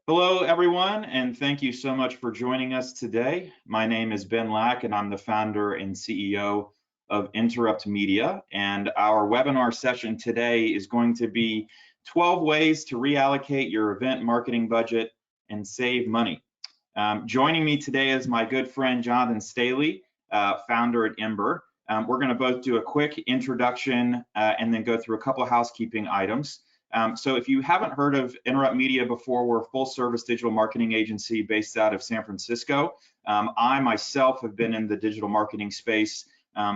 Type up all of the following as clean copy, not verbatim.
Hello, everyone, and thank you so much for joining us today. My name is Ben Lack, and I'm the founder and CEO of Interrupt Media. And our webinar session today is going to be 12 ways to reallocate your event marketing budget and save money. Joining me today is my good friend, Jonathan Staley, founder at Ember. We're going to both do a quick introduction and then go through a couple of housekeeping items. So if you haven't heard of Interrupt Media before, we're a full service digital marketing agency based out of San Francisco. I myself have been in the digital marketing space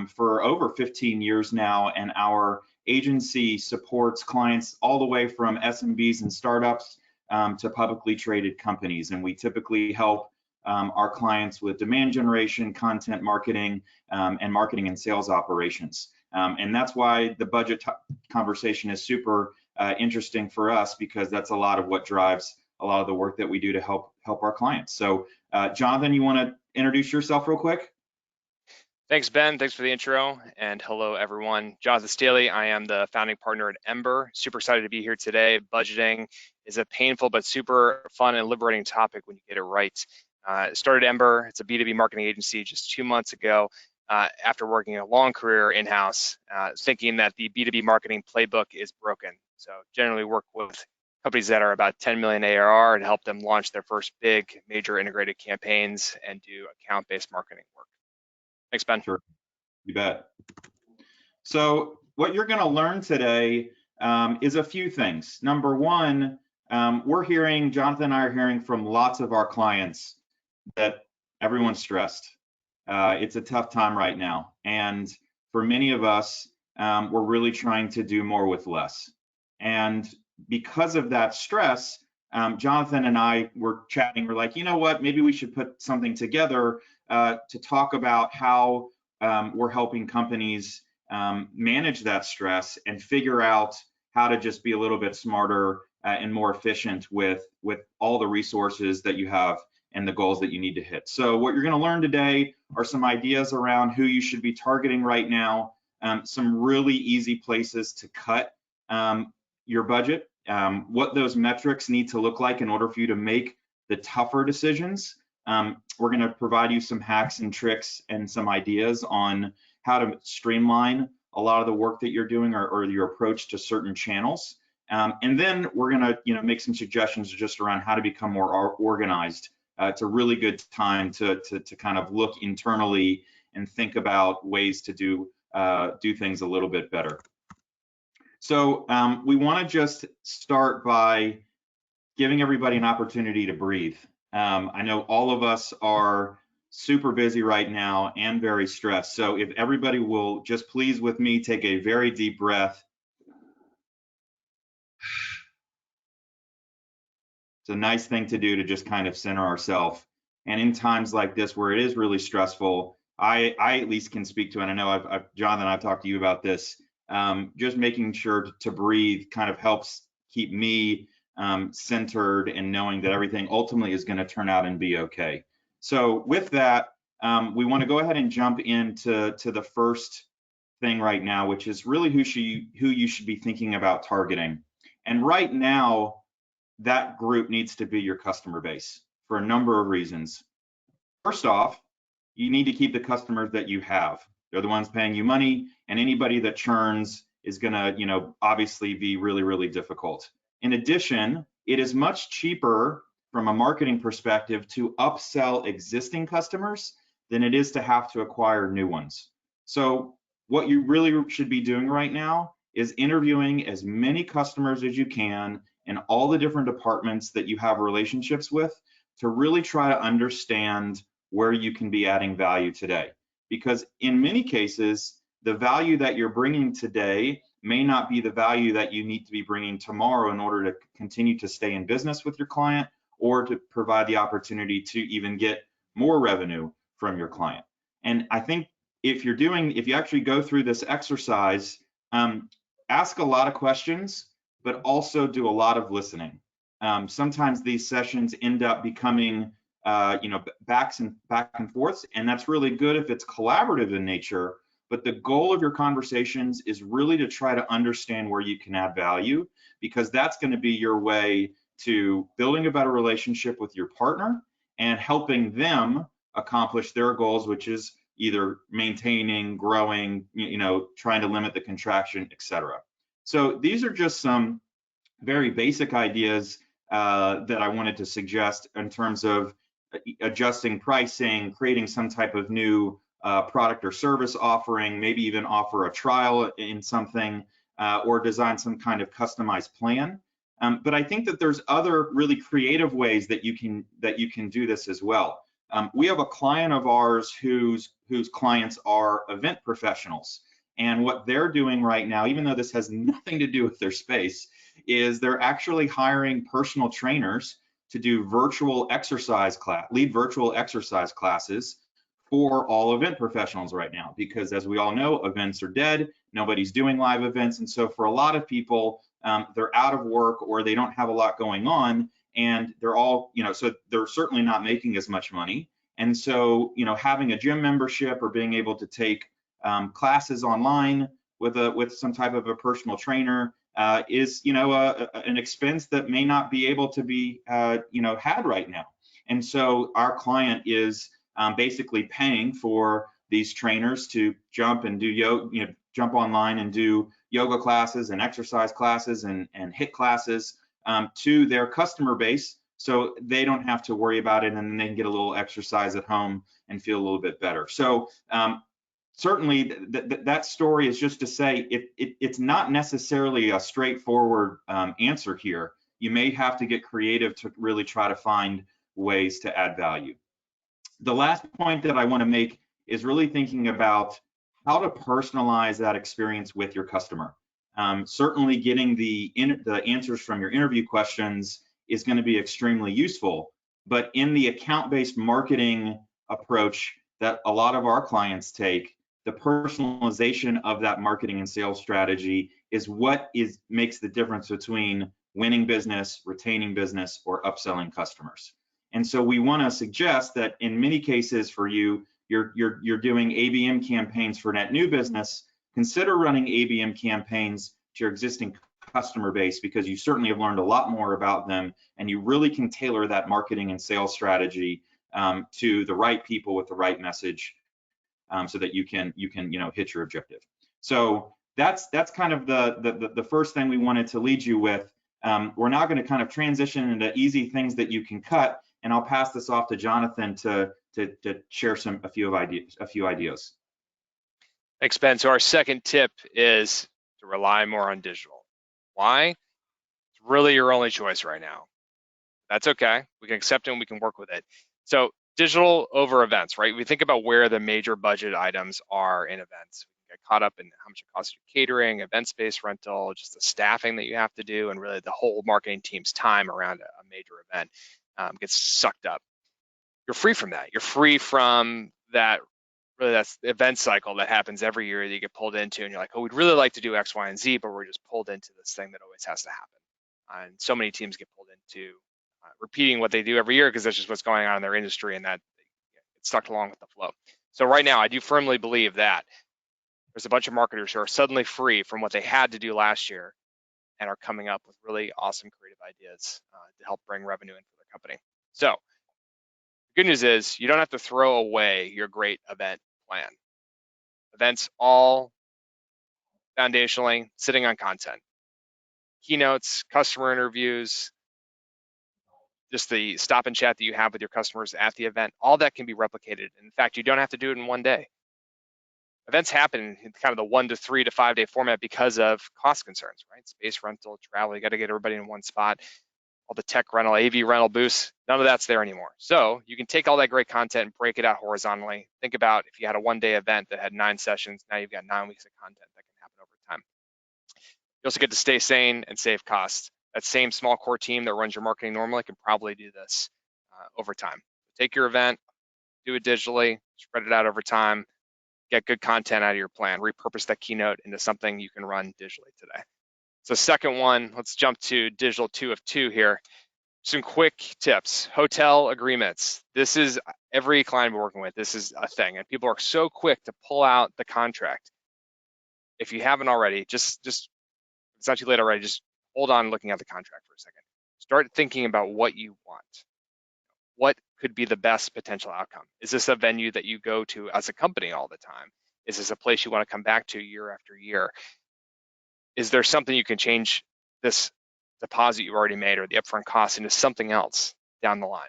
for over 15 years now, and our agency supports clients all the way from SMBs and startups to publicly traded companies. And we typically help our clients with demand generation, content marketing, and marketing and sales operations. And that's why the budget conversation is super interesting for us, because that's a lot of what drives a lot of the work that we do to help our clients. So Jonathan, you want to introduce yourself real quick? Thanks, Ben. Thanks for the intro, and hello, everyone. Jonathan Staley. I am the founding partner at Ember. Super excited to be here today. Budgeting is a painful but super fun and liberating topic when you get it right. Started Ember. It's a B2B marketing agency just 2 months ago. After working a long career in-house, thinking that the B2B marketing playbook is broken. So generally work with companies that are about 10 million ARR and help them launch their first big major integrated campaigns and do account-based marketing work. Thanks, Ben. Sure, you bet. So what you're going to learn today is a few things. Number one, Jonathan and I are hearing from lots of our clients that everyone's stressed. It's a tough time right now. And for many of us, we're really trying to do more with less. And because of that stress, Jonathan and I were chatting. We're like, you know what, maybe we should put something together to talk about how we're helping companies manage that stress and figure out how to just be a little bit smarter and more efficient with all the resources that you have and the goals that you need to hit. So what you're going to learn today are some ideas around who you should be targeting right now, some really easy places to cut your budget, what those metrics need to look like in order for you to make the tougher decisions. We're going to provide you some hacks and tricks and some ideas on how to streamline a lot of the work that you're doing or your approach to certain channels. And then we're going to make some suggestions just around how to become more organized. It's a really good time to kind of look internally and think about ways to do things a little bit better. So we want to just start by giving everybody an opportunity to breathe. I know all of us are super busy right now and very stressed. So if everybody will just please with me, take a very deep breath. It's a nice thing to do to just kind of center ourselves. And in times like this where it is really stressful, I at least can speak to, and I know Jonathan, I've talked to you about this, just making sure to breathe kind of helps keep me centered and knowing that everything ultimately is going to turn out and be okay. So with that, we want to go ahead and jump into the first thing right now, which is really who you should be thinking about targeting. And right now, that group needs to be your customer base for a number of reasons. First off, you need to keep the customers that you have. They're the ones paying you money, and anybody that churns is going to, obviously be really, really difficult. In addition, it is much cheaper from a marketing perspective to upsell existing customers than it is to have to acquire new ones. So what you really should be doing right now is interviewing as many customers as you can in all the different departments that you have relationships with to really try to understand where you can be adding value today. Because in many cases, the value that you're bringing today may not be the value that you need to be bringing tomorrow in order to continue to stay in business with your client or to provide the opportunity to even get more revenue from your client. And I think if you actually go through this exercise, ask a lot of questions, but also do a lot of listening. Sometimes these sessions end up becoming back and forth, and that's really good if it's collaborative in nature. But the goal of your conversations is really to try to understand where you can add value, because that's going to be your way to building a better relationship with your partner and helping them accomplish their goals, which is either maintaining, growing, trying to limit the contraction, etc. So these are just some very basic ideas that I wanted to suggest in terms of adjusting pricing, creating some type of new product or service offering, maybe even offer a trial in something, or design some kind of customized plan. But I think that there's other really creative ways that you can do this as well. We have a client of ours whose clients are event professionals, and what they're doing right now, even though this has nothing to do with their space, is they're actually hiring personal trainers to do lead virtual exercise classes for all event professionals right now, because as we all know, events are dead, nobody's doing live events. And so for a lot of people, they're out of work or they don't have a lot going on, and they're all, so they're certainly not making as much money. And so, having a gym membership or being able to take classes online with some type of a personal trainer is, an expense that may not be able to be, had right now. And so our client is basically paying for these trainers to jump and do yoga, jump online and do yoga classes and exercise classes and HIIT classes to their customer base, so they don't have to worry about it, and then they can get a little exercise at home and feel a little bit better. So certainly that story is just to say it's not necessarily a straightforward answer here. You may have to get creative to really try to find ways to add value. The last point that I want to make is really thinking about how to personalize that experience with your customer. Certainly getting the answers from your interview questions is going to be extremely useful, but in the account-based marketing approach that a lot of our clients take, the personalization of that marketing and sales strategy is what makes the difference between winning business, retaining business, or upselling customers. And so we want to suggest that in many cases for you, you're doing ABM campaigns for net new business. Consider running ABM campaigns to your existing customer base, because you certainly have learned a lot more about them, and you really can tailor that marketing and sales strategy to the right people with the right message, so that you can hit your objective. So that's kind of the first thing we wanted to lead you with. We're now going to kind of transition into easy things that you can cut, and I'll pass this off to Jonathan to share a few ideas. Thanks, Ben. So our second tip is to rely more on digital. Why? It's really your only choice right now. That's okay. We can accept it and we can work with it. So digital over events, right? We think about where the major budget items are in events. We get caught up in how much it costs you catering, event space rental, just the staffing that you have to do, and really the whole marketing team's time around a major event gets sucked up. You're free from that. You're free from that. Really, that's the event cycle that happens every year that you get pulled into, and you're like, oh, we'd really like to do X, Y, and Z, but we're just pulled into this thing that always has to happen. And so many teams get pulled into repeating what they do every year because that's just what's going on in their industry, and that it's stuck along with the flow. So right now, I do firmly believe that there's a bunch of marketers who are suddenly free from what they had to do last year and are coming up with really awesome creative ideas to help bring revenue into their company. So the good news is you don't have to throw away your great event plan. Events all foundationally sitting on content, keynotes, customer interviews, just the stop and chat that you have with your customers at the event, all that can be replicated. In fact, you don't have to do it in one day. Events happen in kind of the 1 to 3 to 5 day format because of cost concerns, right? Space rental, travel, you got to get everybody in one spot. All the tech rental, AV rental booths, none of that's there anymore. So you can take all that great content and break it out horizontally. Think about if you had a 1-day event that had 9 sessions, now you've got 9 weeks of content that can happen over time. You also get to stay sane and save costs. That same small core team that runs your marketing normally can probably do this over time. Take your event, do it digitally, spread it out over time, get good content out of your plan, repurpose that keynote into something you can run digitally today. So second one, let's jump to digital 2 of 2 here. Some quick tips. Hotel agreements. This is every client we're working with. This is a thing, and people are so quick to pull out the contract. If you haven't already, just it's not too late already. Just hold on looking at the contract for a second. Start thinking about what you want. What could be the best potential outcome? Is this a venue that you go to as a company all the time? Is this a place you want to come back to year after year? Is there something you can change this deposit you've already made or the upfront cost into something else down the line?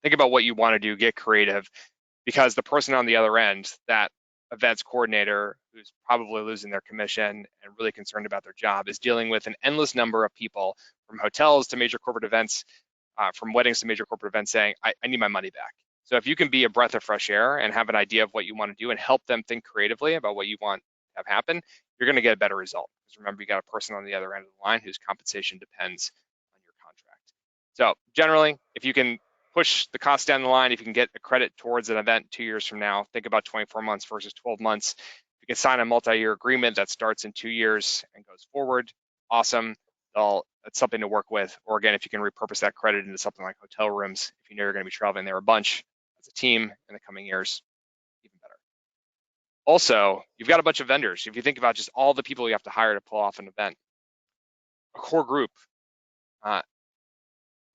Think about what you want to do, get creative, because the person on the other end, that events coordinator who's probably losing their commission and really concerned about their job, is dealing with an endless number of people from hotels to major corporate events, from weddings to major corporate events saying, I need my money back. So if you can be a breath of fresh air and have an idea of what you want to do and help them think creatively about what you want to have happen, you're going to get a better result. Because remember, you got a person on the other end of the line whose compensation depends on your contract. So generally, if you can push the cost down the line, if you can get a credit towards an event 2 years from now, think about 24 months versus 12 months. If you can sign a multi-year agreement that starts in 2 years and goes forward, awesome. It's something to work with. Or again, if you can repurpose that credit into something like hotel rooms, if you know you're going to be traveling there a bunch as a team in the coming years, even better. Also, you've got a bunch of vendors. If you think about just all the people you have to hire to pull off an event, a core group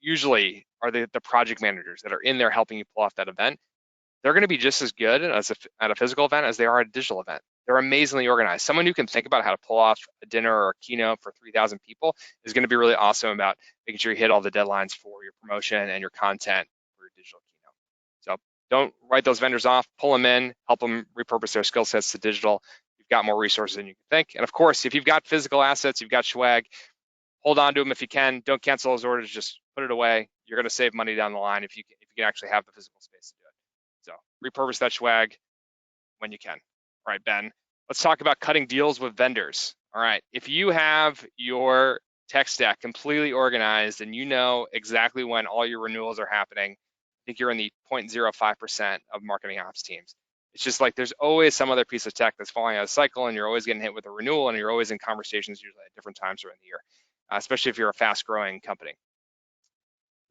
usually are the project managers that are in there helping you pull off that event. They're going to be just as good at a physical event as they are at a digital event. They're amazingly organized. Someone who can think about how to pull off a dinner or a keynote for 3,000 people is going to be really awesome about making sure you hit all the deadlines for your promotion and your content for your digital keynote. So don't write those vendors off, pull them in, help them repurpose their skill sets to digital. You've got more resources than you can think. And of course, if you've got physical assets, you've got swag, hold on to them if you can. Don't cancel those orders, just put it away. You're going to save money down the line if you can actually have the physical space to do it. So repurpose that swag when you can. All right, Ben, let's talk about cutting deals with vendors. All right, if you have your tech stack completely organized and you know exactly when all your renewals are happening, I think you're in the 0.05% of marketing ops teams. It's just like there's always some other piece of tech that's falling out of cycle and you're always getting hit with a renewal and you're always in conversations usually at different times during the year, especially if you're a fast growing company.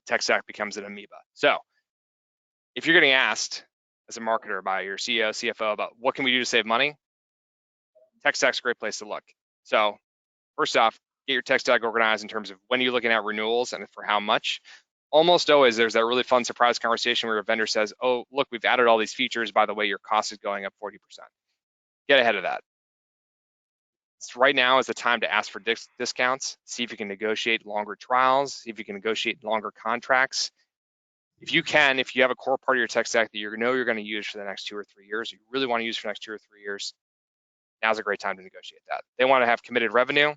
The tech stack becomes an amoeba. So if you're getting asked as a marketer by your CEO, CFO about what can we do to save money, tech stack's a great place to look. So first off, get your tech stack organized in terms of when you're looking at renewals and for how much. Almost always there's that really fun surprise conversation where a vendor says, oh, look, we've added all these features. By the way, your cost is going up 40%. Get ahead of that. Right now is the time to ask for discounts, see if you can negotiate longer trials, see if you can negotiate longer contracts. If you have a core part of your tech stack that you know you're going to use for the next 2 or 3 years, or you really want to use for the next 2 or 3 years, now's a great time to negotiate that. They want to have committed revenue,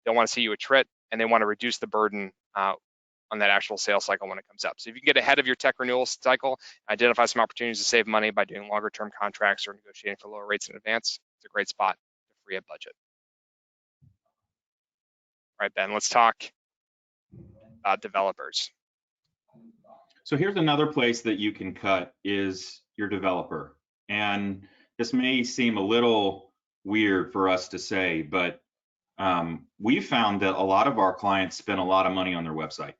they want to see you attrit, and they want to reduce the burden on that actual sales cycle when it comes up. So if you can get ahead of your tech renewal cycle, identify some opportunities to save money by doing longer term contracts or negotiating for lower rates in advance, it's a great spot to free up budget. All right, Ben, let's talk about developers. So here's another place that you can cut is your developer. And this may seem a little weird for us to say, but we've found that a lot of our clients spend a lot of money on their website.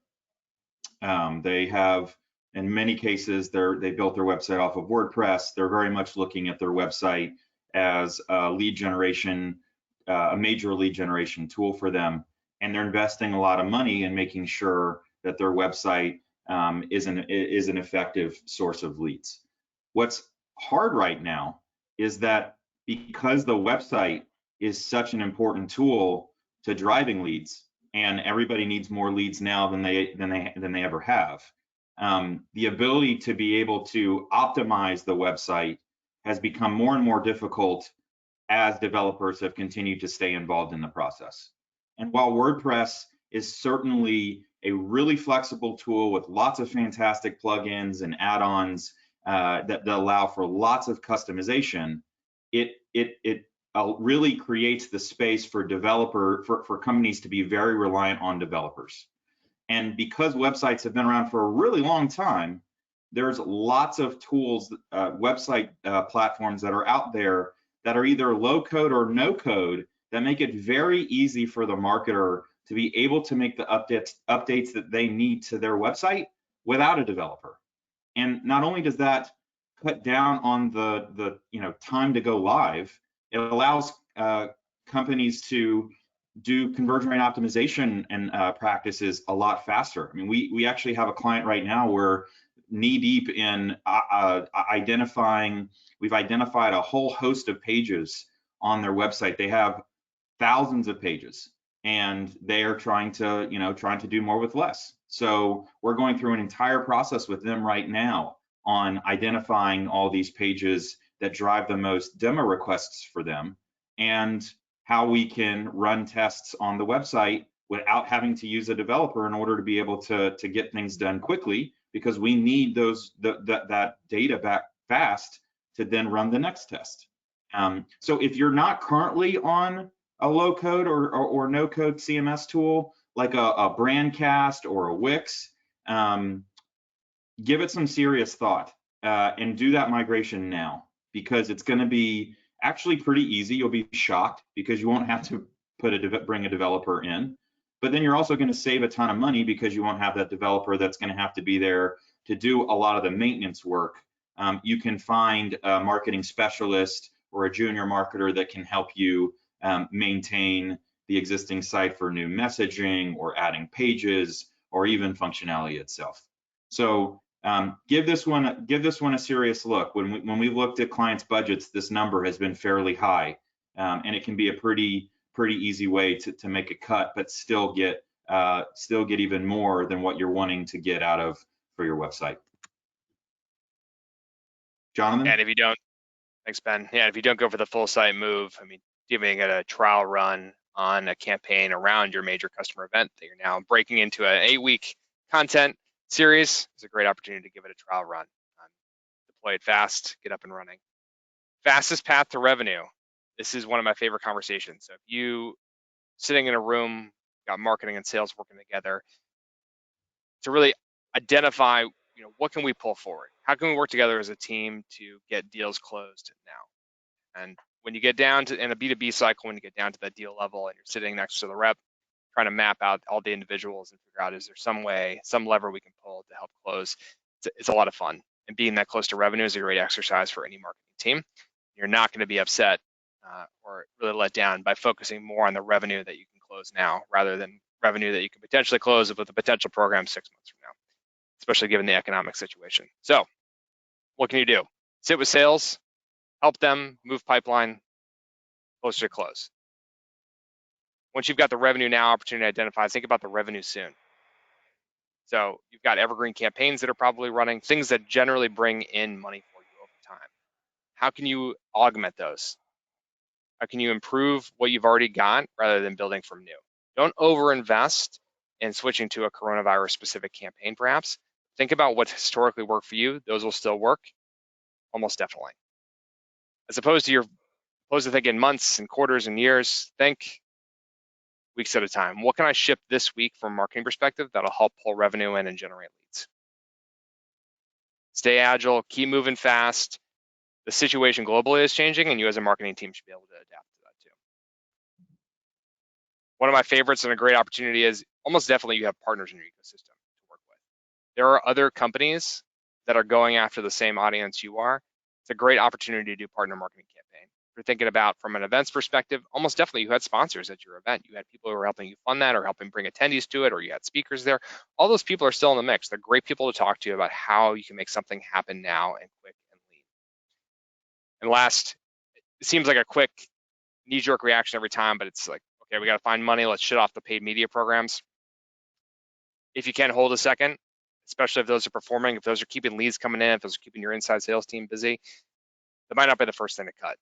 They have, in many cases, they built their website off of WordPress. They're very much looking at their website as a lead generation, a major lead generation tool for them. And they're investing a lot of money in making sure that their website is an effective source of leads. What's hard right now is that because the website is such an important tool to driving leads, and everybody needs more leads now than they ever have. The ability to be able to optimize the website has become more and more difficult as developers have continued to stay involved in the process. And while WordPress is certainly a really flexible tool with lots of fantastic plugins and add-ons that allow for lots of customization, it really creates the space for for companies to be very reliant on developers. And because websites have been around for a really long time, there's lots of tools, website platforms that are out there that are either low code or no code that make it very easy for the marketer to be able to make the updates that they need to their website without a developer. And not only does that cut down on the time to go live, it allows companies to do conversion rate optimization and practices a lot faster. I mean, we actually have a client right now where knee deep in identifying, we've identified a whole host of pages on their website. They have thousands of pages and they are trying to, trying to do more with less. So we're going through an entire process with them right now on identifying all these pages that drive the most demo requests for them, and how we can run tests on the website without having to use a developer in order to be able to get things done quickly, because we need that data back fast to then run the next test. So if you're not currently on a low code or no code CMS tool like a Brandcast or a Wix, give it some serious thought and do that migration now, because it's going to be actually pretty easy. You'll be shocked because you won't have to bring a developer in, but then you're also going to save a ton of money because you won't have that developer that's going to have to be there to do a lot of the maintenance work. You can find a marketing specialist or a junior marketer that can help you maintain the existing site for new messaging or adding pages or even functionality itself. So give this one a serious look. When we looked at clients' budgets, this number has been fairly high, and it can be a pretty easy way to make a cut, but still get even more than what you're wanting to get out of for your website. Jonathan? And if you don't, thanks, Ben. Yeah, if you don't go for the full site move, I mean, giving it a trial run on a campaign around your major customer event that you're now breaking into an 8-week content series is a great opportunity to give it a trial run. Deploy it fast, get up and running. Fastest path to revenue. This is one of my favorite conversations. So if you sitting in a room, got marketing and sales working together to really identify, what can we pull forward? How can we work together as a team to get deals closed now? And when you get down to in a B2B cycle, when you get down to that deal level and you're sitting next to the rep, trying to map out all the individuals and figure out, is there some way, some lever we can pull to help close? It's a lot of fun. And being that close to revenue is a great exercise for any marketing team. You're not going to be upset or really let down by focusing more on the revenue that you can close now, rather than revenue that you can potentially close with a potential program 6 months from now, especially given the economic situation. So what can you do? Sit with sales, help them move pipeline closer to close. Once you've got the revenue now opportunity identified, think about the revenue soon. So you've got evergreen campaigns that are probably running, things that generally bring in money for you over time. How can you augment those? How can you improve what you've already got rather than building from new? Don't overinvest in switching to a coronavirus specific campaign perhaps. Think about what historically worked for you. Those will still work, almost definitely. As opposed to thinking months and quarters and years, think weeks at a time. What can I ship this week from a marketing perspective that'll help pull revenue in and generate leads? Stay agile, keep moving fast. The situation globally is changing, and you as a marketing team should be able to adapt to that too. One of my favorites and a great opportunity is almost definitely you have partners in your ecosystem to work with. There are other companies that are going after the same audience you are. It's a great opportunity to do partner marketing campaign. If you're thinking about from an events perspective, almost definitely you had sponsors at your event. You had people who were helping you fund that or helping bring attendees to it, or you had speakers there. All those people are still in the mix. They're great people to talk to about how you can make something happen now and quick and lean. And last, it seems like a quick knee-jerk reaction every time, but it's like, okay, we got to find money. Let's shut off the paid media programs. If you can hold a second, especially if those are performing, if those are keeping leads coming in, if those are keeping your inside sales team busy, that might not be the first thing to cut.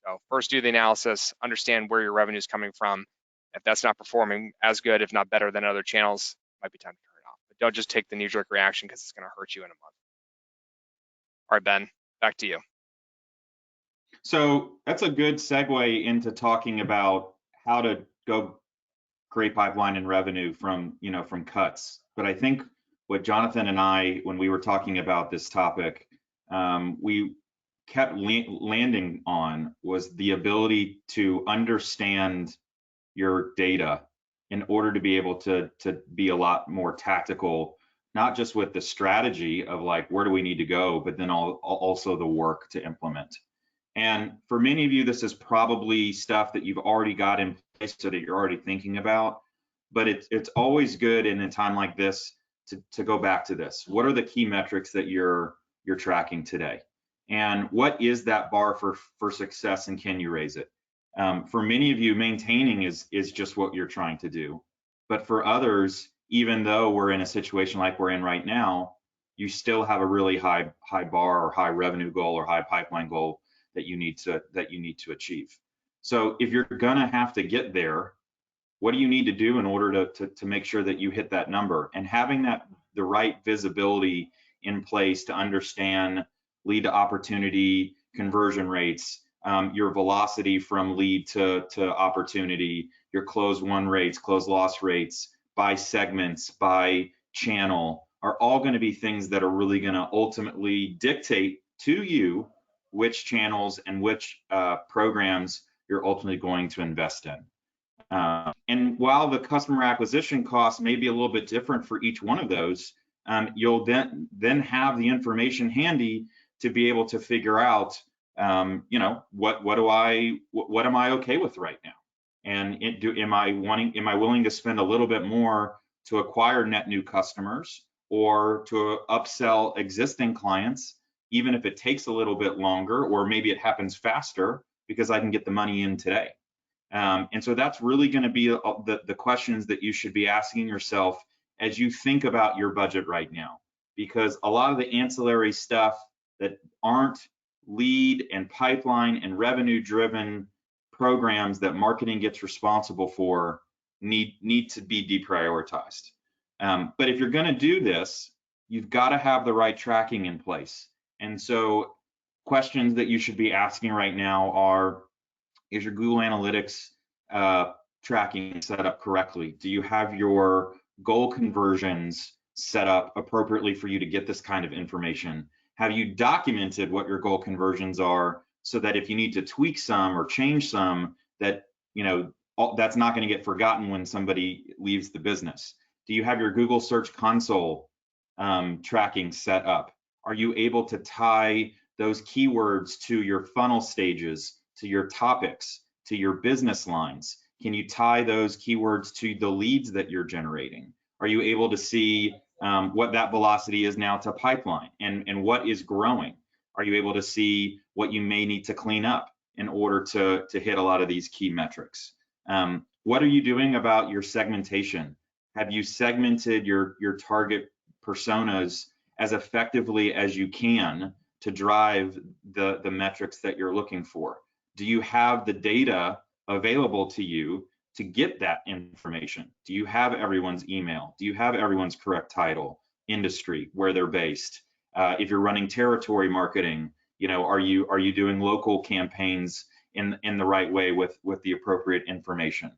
So first do the analysis, understand where your revenue is coming from. If that's not performing as good, if not better than other channels, it might be time to turn it off. But don't just take the knee-jerk reaction because it's going to hurt you in a month. All right, Ben, back to you. So that's a good segue into talking about how to go create pipeline and revenue from cuts. But I think what Jonathan and I, when we were talking about this topic, we kept landing on was the ability to understand your data in order to be able to be a lot more tactical, not just with the strategy of like, where do we need to go, but then also the work to implement. And for many of you, this is probably stuff that you've already got in place so that you're already thinking about. But it's always good in a time like this to go back to this. What are the key metrics that you're tracking today? And what is that bar for success, and can you raise it? For many of you, maintaining is just what you're trying to do. But for others, even though we're in a situation like we're in right now, you still have a really high bar or high revenue goal or high pipeline goal that you need to achieve. So if you're gonna have to get there, what do you need to do in order to make sure that you hit that number? And having the right visibility in place to understand lead to opportunity, conversion rates, your velocity from lead to opportunity, your close won rates, close loss rates, by segments, by channel, are all going to be things that are really going to ultimately dictate to you which channels and which programs you're ultimately going to invest in. And while the customer acquisition cost may be a little bit different for each one of those, you'll then have the information handy to be able to figure out, what am I okay with right now? And am I willing to spend a little bit more to acquire net new customers or to upsell existing clients, even if it takes a little bit longer, or maybe it happens faster because I can get the money in today. And so that's really going to be the questions that you should be asking yourself as you think about your budget right now, because a lot of the ancillary stuff that aren't lead and pipeline and revenue driven programs that marketing gets responsible for need to be deprioritized. But if you're going to do this, you've got to have the right tracking in place. And so questions that you should be asking right now are, is your Google Analytics tracking set up correctly? Do you have your goal conversions set up appropriately for you to get this kind of information? Have you documented what your goal conversions are so that if you need to tweak some or change some, that that's not going to get forgotten when somebody leaves the business? Do you have your Google Search Console tracking set up? Are you able to tie those keywords to your funnel stages, to your topics, to your business lines? Can you tie those keywords to the leads that you're generating? Are you able to see what that velocity is now to pipeline and what is growing? Are you able to see what you may need to clean up in order to hit a lot of these key metrics? What are you doing about your segmentation? Have you segmented your target personas as effectively as you can to drive the metrics that you're looking for? Do you have the data available to you to get that information? Do you have everyone's email? Do you have everyone's correct title, industry, where they're based? If you're running territory marketing, are you doing local campaigns in the right way with the appropriate information?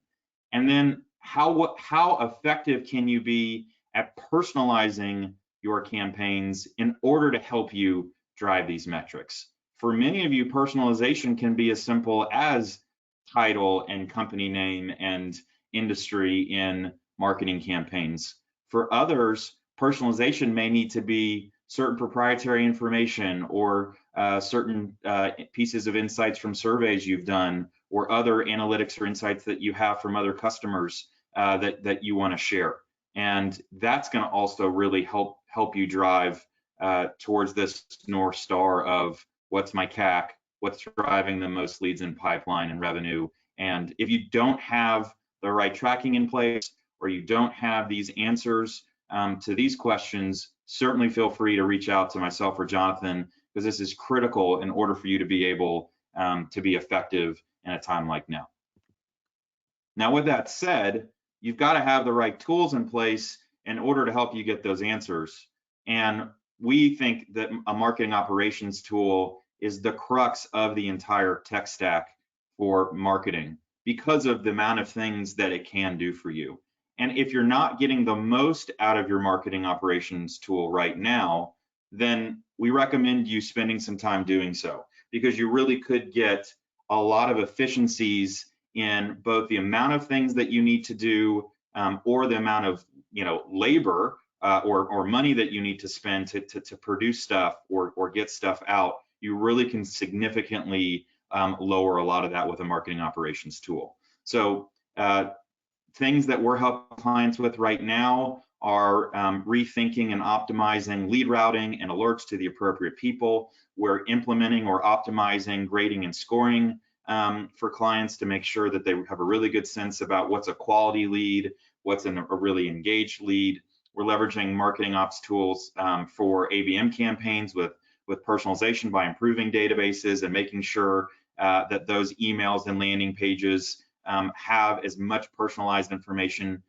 And then how effective can you be at personalizing your campaigns in order to help you drive these metrics? For many of you, personalization can be as simple as title and company name and industry in marketing campaigns. For others, personalization may need to be certain proprietary information or certain pieces of insights from surveys you've done, or other analytics or insights that you have from other customers that you want to share. And that's going to also really help you drive towards this North Star of what's my CAC, what's driving the most leads in pipeline and revenue. And if you don't have the right tracking in place, or you don't have these answers to these questions, certainly feel free to reach out to myself or Jonathan, because this is critical in order for you to be able to be effective in a time like now. Now, with that said, you've got to have the right tools in place in order to help you get those answers. And we think that a marketing operations tool is the crux of the entire tech stack for marketing because of the amount of things that it can do for you. And if you're not getting the most out of your marketing operations tool right now, then we recommend you spending some time doing so, because you really could get a lot of efficiencies in both the amount of things that you need to do or the amount of labor or money that you need to spend to produce stuff or get stuff out. You really can significantly lower a lot of that with a marketing operations tool. So things that we're helping clients with right now are rethinking and optimizing lead routing and alerts to the appropriate people. We're implementing or optimizing grading and scoring for clients to make sure that they have a really good sense about what's a quality lead, what's a really engaged lead. We're leveraging marketing ops tools for ABM campaigns with personalization by improving databases and making sure that those emails and landing pages have as much personalized information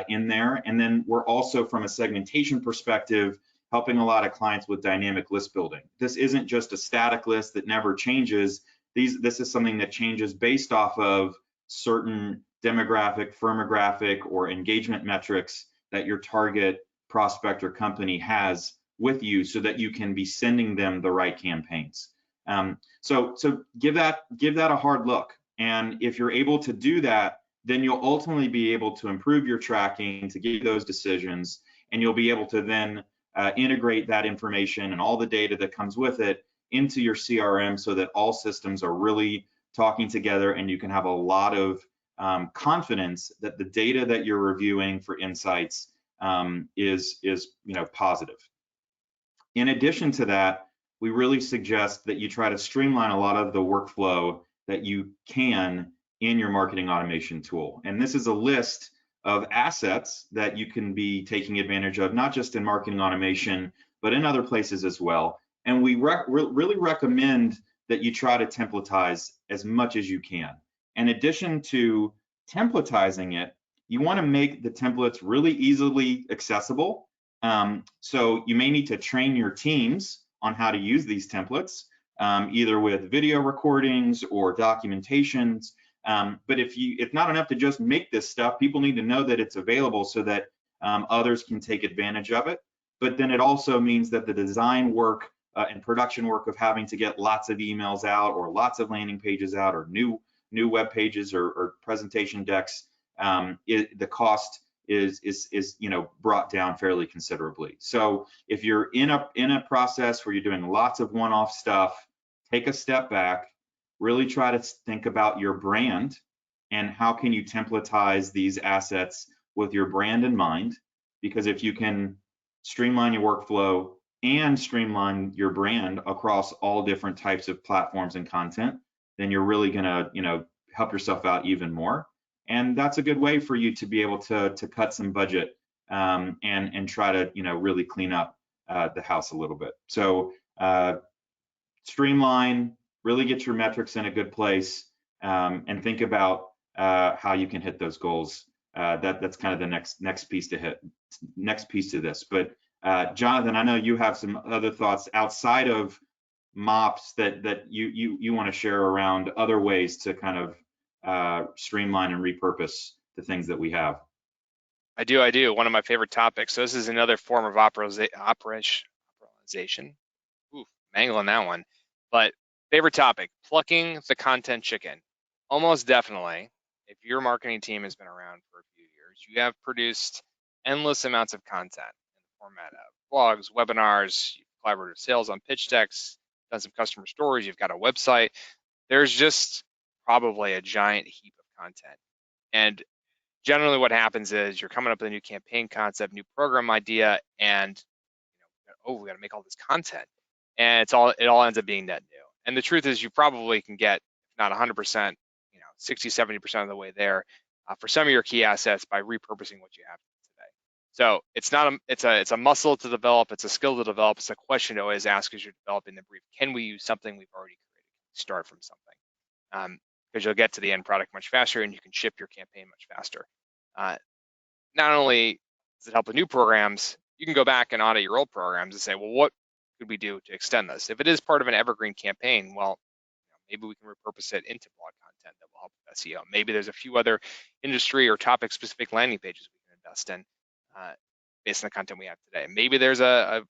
in there. And then we're also, from a segmentation perspective, helping a lot of clients with dynamic list building. This isn't just a static list that never changes. This is something that changes based off of certain demographic, firmographic, or engagement metrics that your target prospect or company has with you, so that you can be sending them the right campaigns. So give that a hard look. And if you're able to do that, then you'll ultimately be able to improve your tracking to give those decisions, and you'll be able to then integrate that information and all the data that comes with it into your CRM, so that all systems are really talking together, and you can have a lot of confidence that the data that you're reviewing for insights is positive. In addition to that, we really suggest that you try to streamline a lot of the workflow that you can in your marketing automation tool. And this is a list of assets that you can be taking advantage of, not just in marketing automation, but in other places as well. And we really recommend that you try to templatize as much as you can. In addition to templatizing it, you want to make the templates really easily accessible. So you may need to train your teams on how to use these templates, either with video recordings or documentations. But if not enough to just make this stuff, people need to know that it's available so that others can take advantage of it. But then it also means that the design work and production work of having to get lots of emails out, or lots of landing pages out, or new web pages or presentation decks, the cost is brought down fairly considerably. So if you're in a process where you're doing lots of one-off stuff, take a step back, really try to think about your brand and how can you templatize these assets with your brand in mind. Because if you can streamline your workflow and streamline your brand across all different types of platforms and content, then you're really gonna help yourself out even more. And that's a good way for you to be able to cut some budget and try to really clean up the house a little bit. So streamline, really get your metrics in a good place, and think about how you can hit those goals. That's kind of the next piece to this. But Jonathan, I know you have some other thoughts outside of MOPS that you want to share around other ways to kind of streamline and repurpose the things that we have. I do. One of my favorite topics. So this is another form of operationalization. Ooh, mangling that one. But favorite topic, plucking the content chicken. Almost definitely, if your marketing team has been around for a few years, you have produced endless amounts of content in the format of blogs, webinars, collaborative sales on pitch decks, done some customer stories, you've got a website. There's just probably a giant heap of content. And generally what happens is you're coming up with a new campaign concept, new program idea, and we got to make all this content. And it all ends up being net new. And the truth is you probably can get, if not 100%, 60, 70% of the way there for some of your key assets by repurposing what you have today. So it's a muscle to develop, it's a skill to develop, it's a question to always ask as you're developing the brief. Can we use something we've already created? Start from something. Because you'll get to the end product much faster and you can ship your campaign much faster. Not only does it help with new programs, you can go back and audit your old programs and say, well, what could we do to extend this? If it is part of an evergreen campaign, well, maybe we can repurpose it into blog content that will help with SEO. Maybe there's a few other industry or topic specific landing pages we can invest in based on the content we have today. Maybe there's a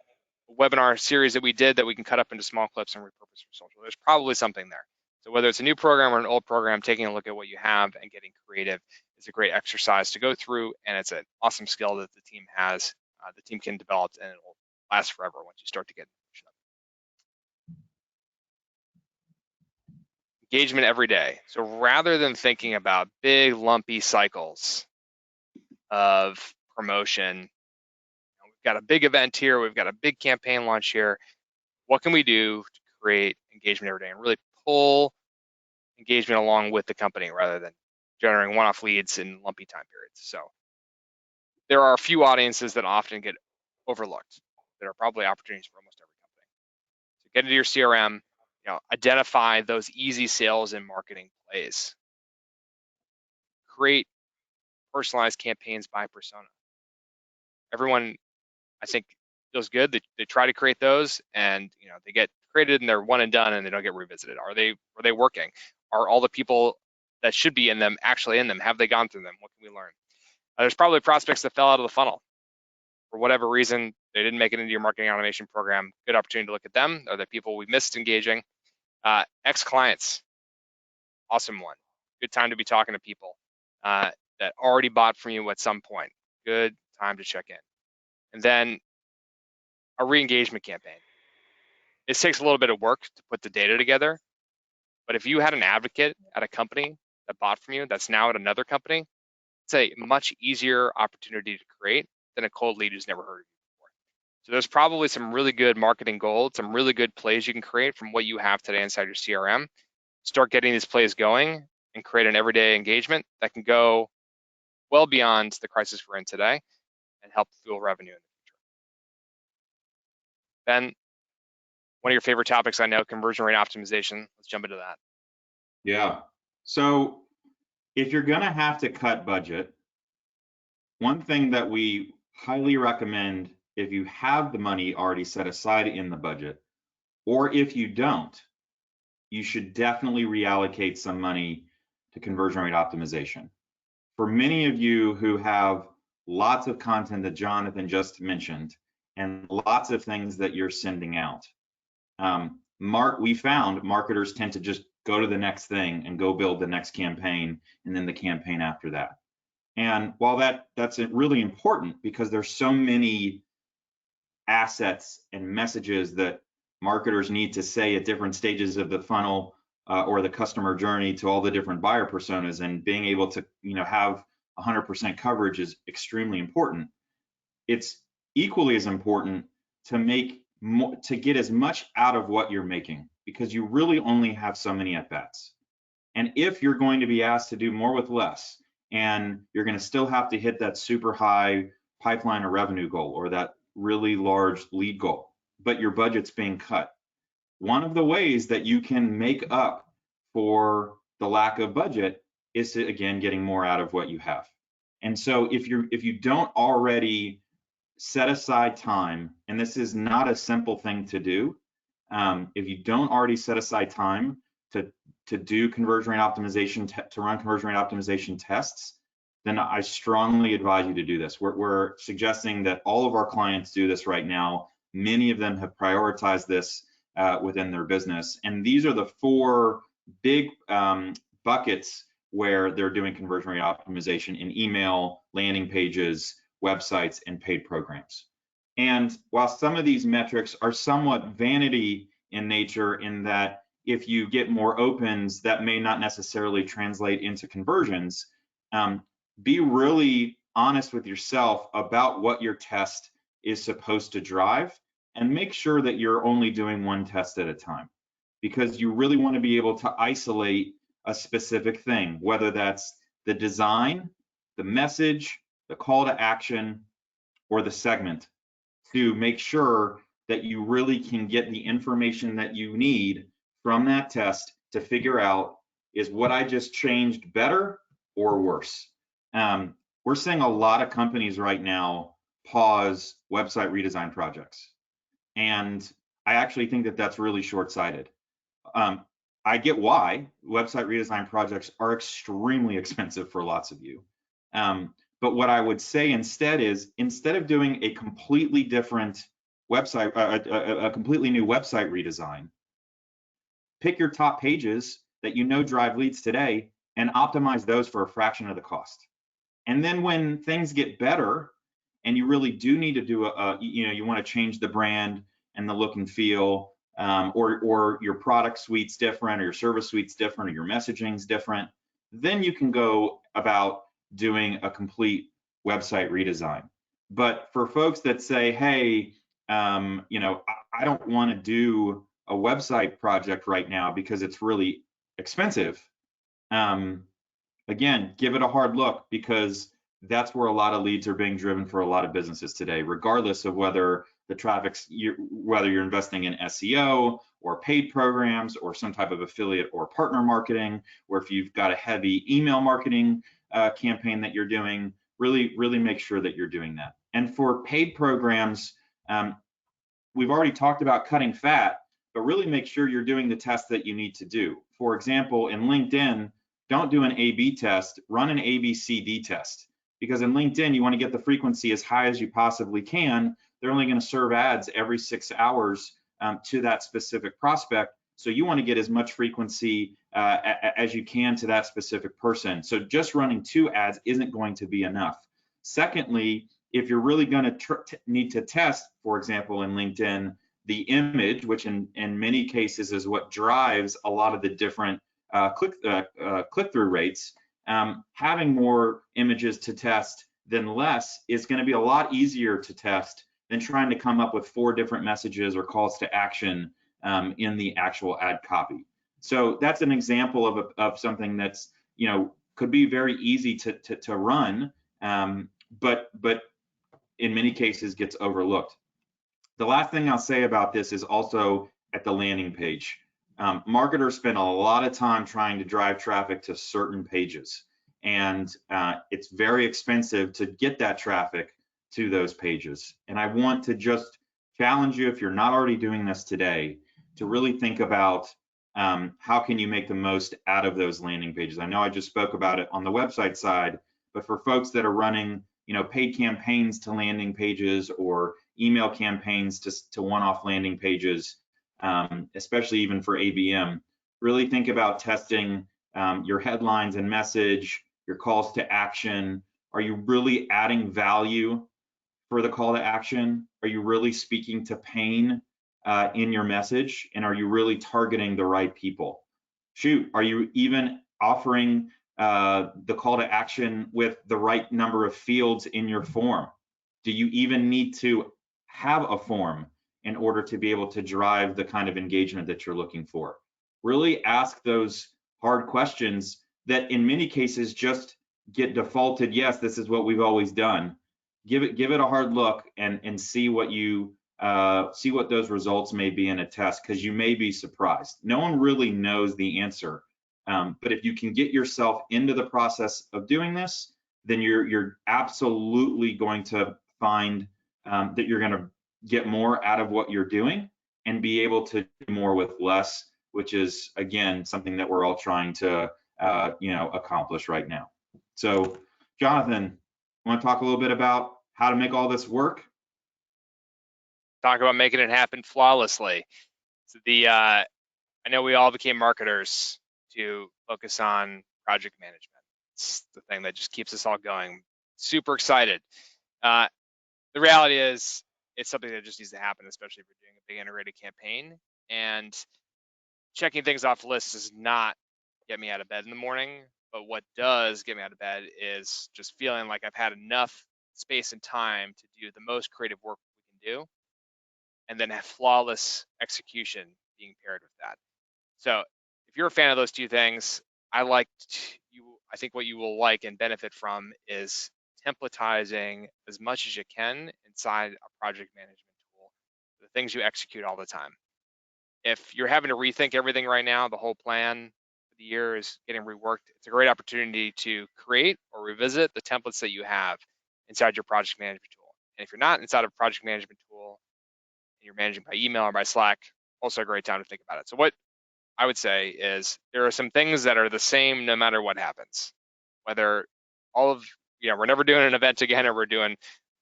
webinar series that we did that we can cut up into small clips and repurpose for social. There's probably something there. So whether it's a new program or an old program, taking a look at what you have and getting creative is a great exercise to go through, and it's an awesome skill that the team has. The team can develop, and it will last forever once you start to get. engagement every day. So rather than thinking about big lumpy cycles of promotion, we've got a big event here, we've got a big campaign launch here. What can we do to create engagement every day and really pull engagement along with the company rather than generating one-off leads in lumpy time periods? So there are a few audiences that often get overlooked that are probably opportunities for almost every company. So get into your CRM, identify those easy sales and marketing plays. Create personalized campaigns by persona. Everyone, I think, feels good. They try to create those, and they get created and they're one and done, and they don't get revisited. Are they working? Are all the people that should be in them actually in them? Have they gone through them? What can we learn? There's probably prospects that fell out of the funnel for whatever reason. They didn't make it into your marketing automation program. Good opportunity to look at them. Are the people we missed engaging? Ex-clients, awesome one. Good time to be talking to people that already bought from you at some point. Good time to check in. And then a re-engagement campaign. This takes a little bit of work to put the data together, but if you had an advocate at a company that bought from you that's now at another company, it's a much easier opportunity to create than a cold lead who's never heard of you before. So there's probably some really good marketing gold, some really good plays you can create from what you have today inside your CRM. Start getting these plays going and create an everyday engagement that can go well beyond the crisis we're in today and help fuel revenue in the future. Ben, one of your favorite topics, I know, conversion rate optimization. Let's jump into that. Yeah. So if you're going to have to cut budget, one thing that we highly recommend, if you have the money already set aside in the budget, or if you don't, you should definitely reallocate some money to conversion rate optimization. For many of you who have lots of content that Jonathan just mentioned and lots of things that you're sending out, we found marketers tend to just go to the next thing and go build the next campaign and then the campaign after that. And while that's really important because there's so many assets and messages that marketers need to say at different stages of the funnel or the customer journey to all the different buyer personas, and being able to have 100% coverage is extremely important. It's equally as important to get as much out of what you're making, because you really only have so many at bats. And if you're going to be asked to do more with less, and you're going to still have to hit that super high pipeline or revenue goal or that really large lead goal, but your budget's being cut, one of the ways that you can make up for the lack of budget is to, again, getting more out of what you have. And so if you don't already set aside time, and this is not a simple thing to do, if you don't already set aside time to do conversion rate optimization, to run conversion rate optimization tests, then I strongly advise you to do this. We're suggesting that all of our clients do this right now. Many of them have prioritized this within their business. And these are the 4 big buckets where they're doing conversion rate optimization in email, landing pages, websites, and paid programs. And while some of these metrics are somewhat vanity in nature, in that if you get more opens, that may not necessarily translate into conversions, be really honest with yourself about what your test is supposed to drive, and make sure that you're only doing one test at a time, because you really want to be able to isolate a specific thing, whether that's the design, the message, the call to action, or the segment, to make sure that you really can get the information that you need from that test to figure out, is what I just changed better or worse? We're seeing a lot of companies right now pause website redesign projects, and I actually think that that's really short-sighted. I get why website redesign projects are extremely expensive for lots of you. But what I would say instead is, instead of doing a completely different website, a completely new website redesign, pick your top pages that drive leads today and optimize those for a fraction of the cost. And then when things get better and you really do need to do you want to change the brand and the look and feel, or your product suite's different, or your service suite's different, or your messaging's different, then you can go about doing a complete website redesign. But for folks that say, hey, I don't want to do a website project right now because it's really expensive. Again, give it a hard look, because that's where a lot of leads are being driven for a lot of businesses today, regardless of whether the whether you're investing in SEO or paid programs or some type of affiliate or partner marketing, or if you've got a heavy email marketing campaign that you're doing, really make sure that you're doing that. And for paid programs, we've already talked about cutting fat, but really make sure you're doing the tests that you need to do. For example, in LinkedIn, don't do an A/B test, run an ABCD test. Because in LinkedIn, you want to get the frequency as high as you possibly can. They're only going to serve ads every 6 hours to that specific prospect. So you want to get as much frequency as you can to that specific person. So just running 2 ads isn't going to be enough. Secondly, if you're really going to need to test, for example, in LinkedIn, the image, which in many cases is what drives a lot of the different click-through rates, having more images to test than less is going to be a lot easier to test than trying to come up with 4 different messages or calls to action in the actual ad copy. So that's an example of something that's, could be very easy to run, but in many cases gets overlooked. The last thing I'll say about this is also at the landing page. Marketers spend a lot of time trying to drive traffic to certain pages, and it's very expensive to get that traffic to those pages. And I want to just challenge you, if you're not already doing this today, to really think about how can you make the most out of those landing pages. I know I just spoke about it on the website side, but for folks that are running paid campaigns to landing pages or email campaigns to one-off landing pages, especially even for ABM, really think about testing your headlines and message, your calls to action. Are you really adding value for the call to action? Are you really speaking to pain in your message? And are you really targeting the right people? Shoot, are you even offering the call to action with the right number of fields in your form? Do you even need to have a form in order to be able to drive the kind of engagement that you're looking for? Really ask those hard questions that in many cases just get defaulted, yes, this is what we've always done. Give it a hard look and see what those results may be in a test, because you may be surprised. No one really knows the answer. But if you can get yourself into the process of doing this, then you're absolutely going to find that you're going to get more out of what you're doing and be able to do more with less, which is, again, something that we're all trying to accomplish right now. So, Jonathan, want to talk a little bit about how to make all this work? Talk about making it happen flawlessly. So I know we all became marketers to focus on project management. It's the thing that just keeps us all going. Super excited. The reality is it's something that just needs to happen, especially if you're doing a big integrated campaign. And checking things off lists does not get me out of bed in the morning. But what does get me out of bed is just feeling like I've had enough space and time to do the most creative work we can do, and then have flawless execution being paired with that. So if you're a fan of those 2 things, I think what you will like and benefit from is templatizing as much as you can inside a project management tool, the things you execute all the time. If you're having to rethink everything right now, the whole plan for the year is getting reworked, it's a great opportunity to create or revisit the templates that you have inside your project management tool. And if you're not inside of a project management tool and you're managing by email or by Slack, also a great time to think about it. So what I would say is there are some things that are the same no matter what happens. Whether we're never doing an event again, or we're doing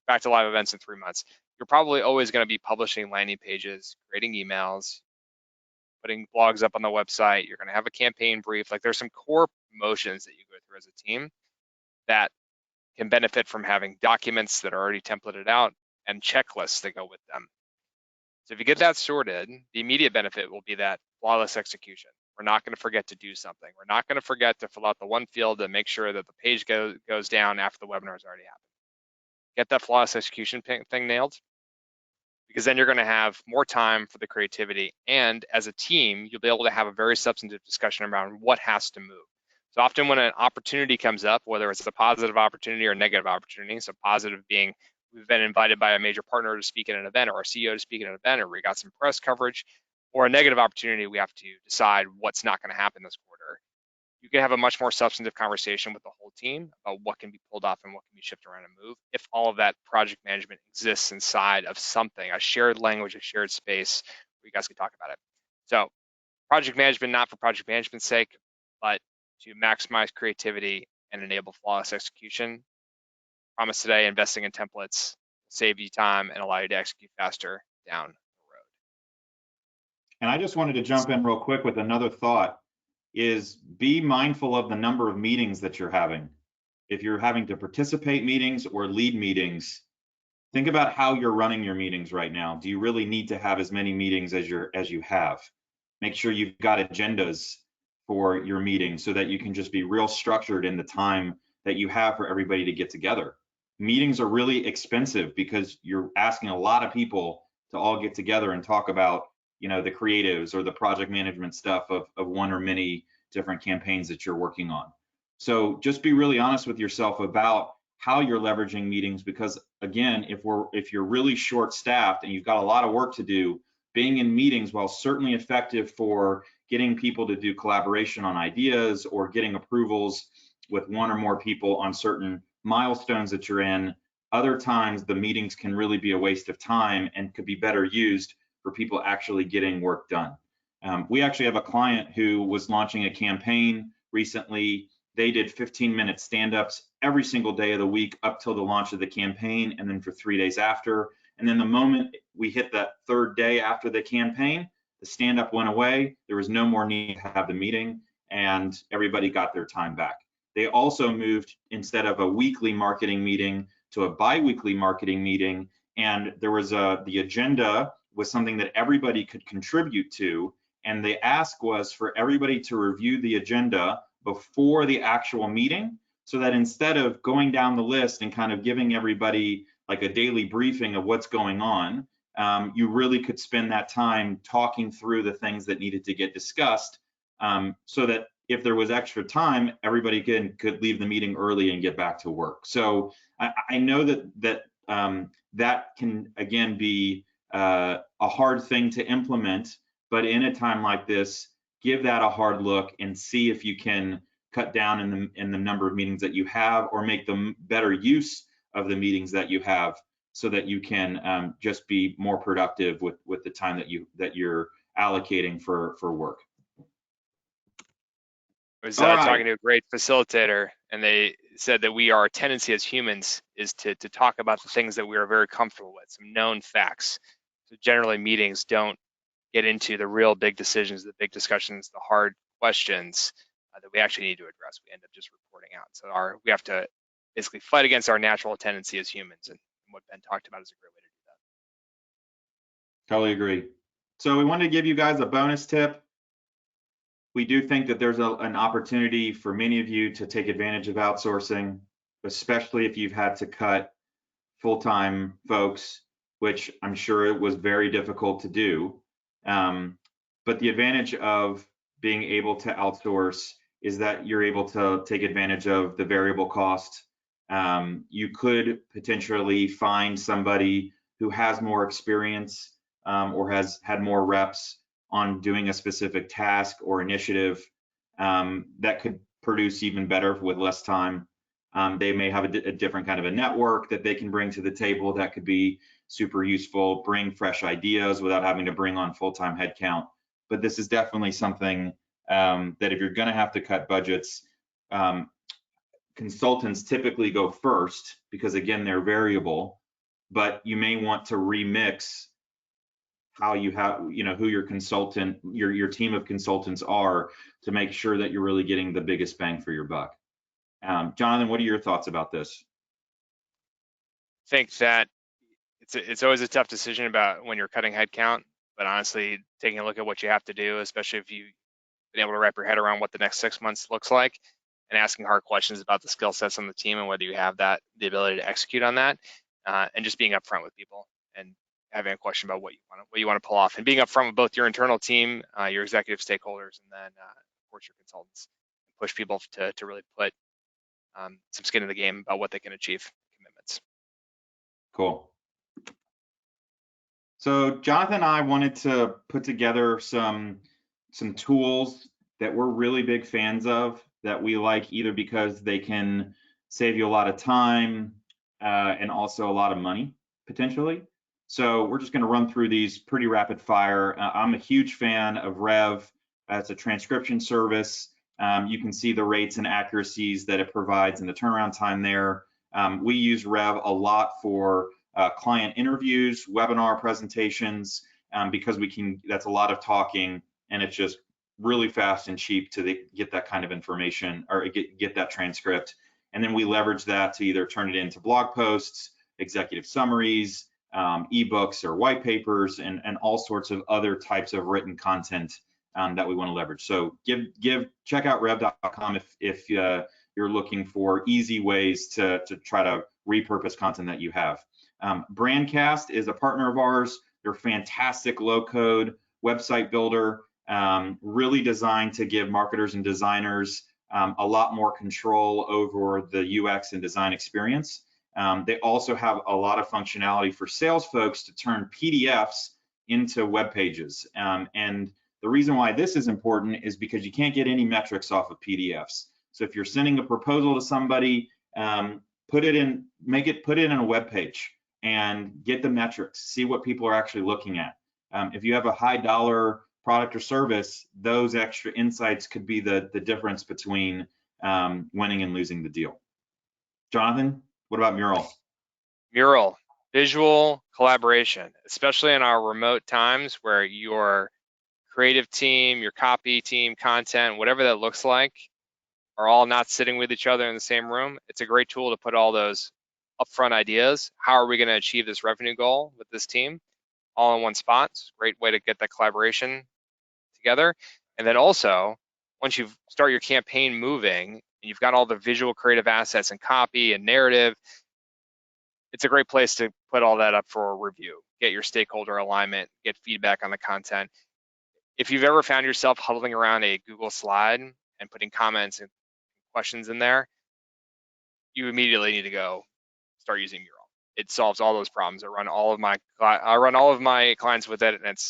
back to live events in 3 months. You're probably always going to be publishing landing pages, creating emails, putting blogs up on the website. You're going to have a campaign brief. Like, there's some core motions that you go through as a team that can benefit from having documents that are already templated out and checklists that go with them. So if you get that sorted, the immediate benefit will be that flawless execution. We're not going to forget to do something. We're not going to forget to fill out the one field and make sure that the page goes down after the webinar has already happened. Get that flawless execution thing nailed, because then you're going to have more time for the creativity. And as a team, you'll be able to have a very substantive discussion around what has to move. So often when an opportunity comes up, whether it's a positive opportunity or a negative opportunity, so positive being we've been invited by a major partner to speak at an event, or our CEO to speak at an event, or we got some press coverage, or a negative opportunity, we have to decide what's not going to happen this quarter. You can have a much more substantive conversation with the whole team about what can be pulled off and what can be shifted around and moved if all of that project management exists inside of something, a shared language, a shared space where you guys can talk about it. So project management, not for project management's sake, but to maximize creativity and enable flawless execution. Promise today, investing in templates will save you time and allow you to execute faster down the road. And I just wanted to jump in real quick with another thought, is be mindful of the number of meetings that you're having. If you're having to participate meetings or lead meetings, think about how you're running your meetings right now. Do you really need to have as many meetings as you have? Make sure you've got agendas for your meetings so that you can just be real structured in the time that you have for everybody to get together. Meetings are really expensive because you're asking a lot of people to all get together and talk about, the creatives or the project management stuff of one or many different campaigns that you're working on. So just be really honest with yourself about how you're leveraging meetings, because again, if you're really short staffed and you've got a lot of work to do, being in meetings, while certainly effective for getting people to do collaboration on ideas or getting approvals with one or more people on certain milestones that you're in, other times the meetings can really be a waste of time and could be better used for people actually getting work done. We actually have a client who was launching a campaign recently. They did 15-minute stand-ups every single day of the week up till the launch of the campaign, and then for 3 days after. And then the moment we hit that third day after the campaign, the stand-up went away. There was no more need to have the meeting, and everybody got their time back. They also moved, instead of a weekly marketing meeting, to a bi-weekly marketing meeting, and there was the agenda was something that everybody could contribute to, and the ask was for everybody to review the agenda before the actual meeting, so that instead of going down the list and kind of giving everybody like a daily briefing of what's going on, you really could spend that time talking through the things that needed to get discussed, so that if there was extra time, everybody could leave the meeting early and get back to work. So I know that that can again be a hard thing to implement, but in a time like this, give that a hard look and see if you can cut down in the number of meetings that you have, or make them better use of the meetings that you have, so that you can just be more productive with the time that you're allocating for work. I was talking to a great facilitator, and they said that our tendency as humans is to talk about the things that we are very comfortable with, some known facts. So generally meetings don't get into the real big decisions, the big discussions, the hard questions that we actually need to address. We end up just reporting out. So we have to basically fight against our natural tendency as humans, and what Ben talked about is a great way to do that. Totally agree. So we wanted to give you guys a bonus tip. We do think that there's an opportunity for many of you to take advantage of outsourcing, especially if you've had to cut full-time folks, which I'm sure it was very difficult to do. But the advantage of being able to outsource is that you're able to take advantage of the variable cost. You could potentially find somebody who has more experience or has had more reps on doing a specific task or initiative that could produce even better with less time. They may have a different kind of a network that they can bring to the table that could be super useful, bring fresh ideas without having to bring on full-time headcount. But this is definitely something that if you're going to have to cut budgets, consultants typically go first because, again, they're variable, but you may want to remix how you have, who your consultant, your team of consultants are, to make sure that you're really getting the biggest bang for your buck. Jonathan, what are your thoughts about this? I think that it's always a tough decision about when you're cutting headcount, but honestly, taking a look at what you have to do, especially if you've been able to wrap your head around what the next 6 months looks like, and asking hard questions about the skill sets on the team and whether you have the ability to execute on that, and just being upfront with people and having a question about what you want to pull off, and being upfront with both your internal team, your executive stakeholders, and then of course your consultants. Push people to really put some skin in the game about what they can achieve commitments. Cool. So Jonathan and I wanted to put together some tools that we're really big fans of, that we like either because they can save you a lot of time and also a lot of money potentially. So we're just going to run through these pretty rapid fire. I'm a huge fan of Rev. It's a transcription service. You can see the rates and accuracies that it provides and the turnaround time there. We use Rev a lot for client interviews, webinar presentations, because that's a lot of talking, and it's just really fast and cheap to get that kind of information or get that transcript. And then we leverage that to either turn it into blog posts, executive summaries, ebooks or white papers, and all sorts of other types of written content that we want to leverage. So check out rev.com if you're looking for easy ways to try to repurpose content that you have. Brandcast is a partner of ours. They're fantastic low-code website builder, really designed to give marketers and designers a lot more control over the UX and design experience. They also have a lot of functionality for sales folks to turn PDFs into web pages. And the reason why this is important is because you can't get any metrics off of PDFs. So if you're sending a proposal to somebody, put it in a web page and get the metrics, see what people are actually looking at. If you have a high dollar product or service, those extra insights could be the difference between winning and losing the deal. Jonathan, what about Mural? Mural, visual collaboration, especially in our remote times where your creative team, your copy team, content, whatever that looks like, are all not sitting with each other in the same room. It's a great tool to put all those upfront ideas. How are we going to achieve this revenue goal with this team all in one spot? It's a great way to get that collaboration together. And then also, once you start your campaign moving, and you've got all the visual creative assets and copy and narrative, it's a great place to put all that up for review, get your stakeholder alignment, get feedback on the content. If you've ever found yourself huddling around a Google slide and putting comments and questions in there, you immediately need to go start using Mural. It solves all those problems. I run all of my clients with it, and it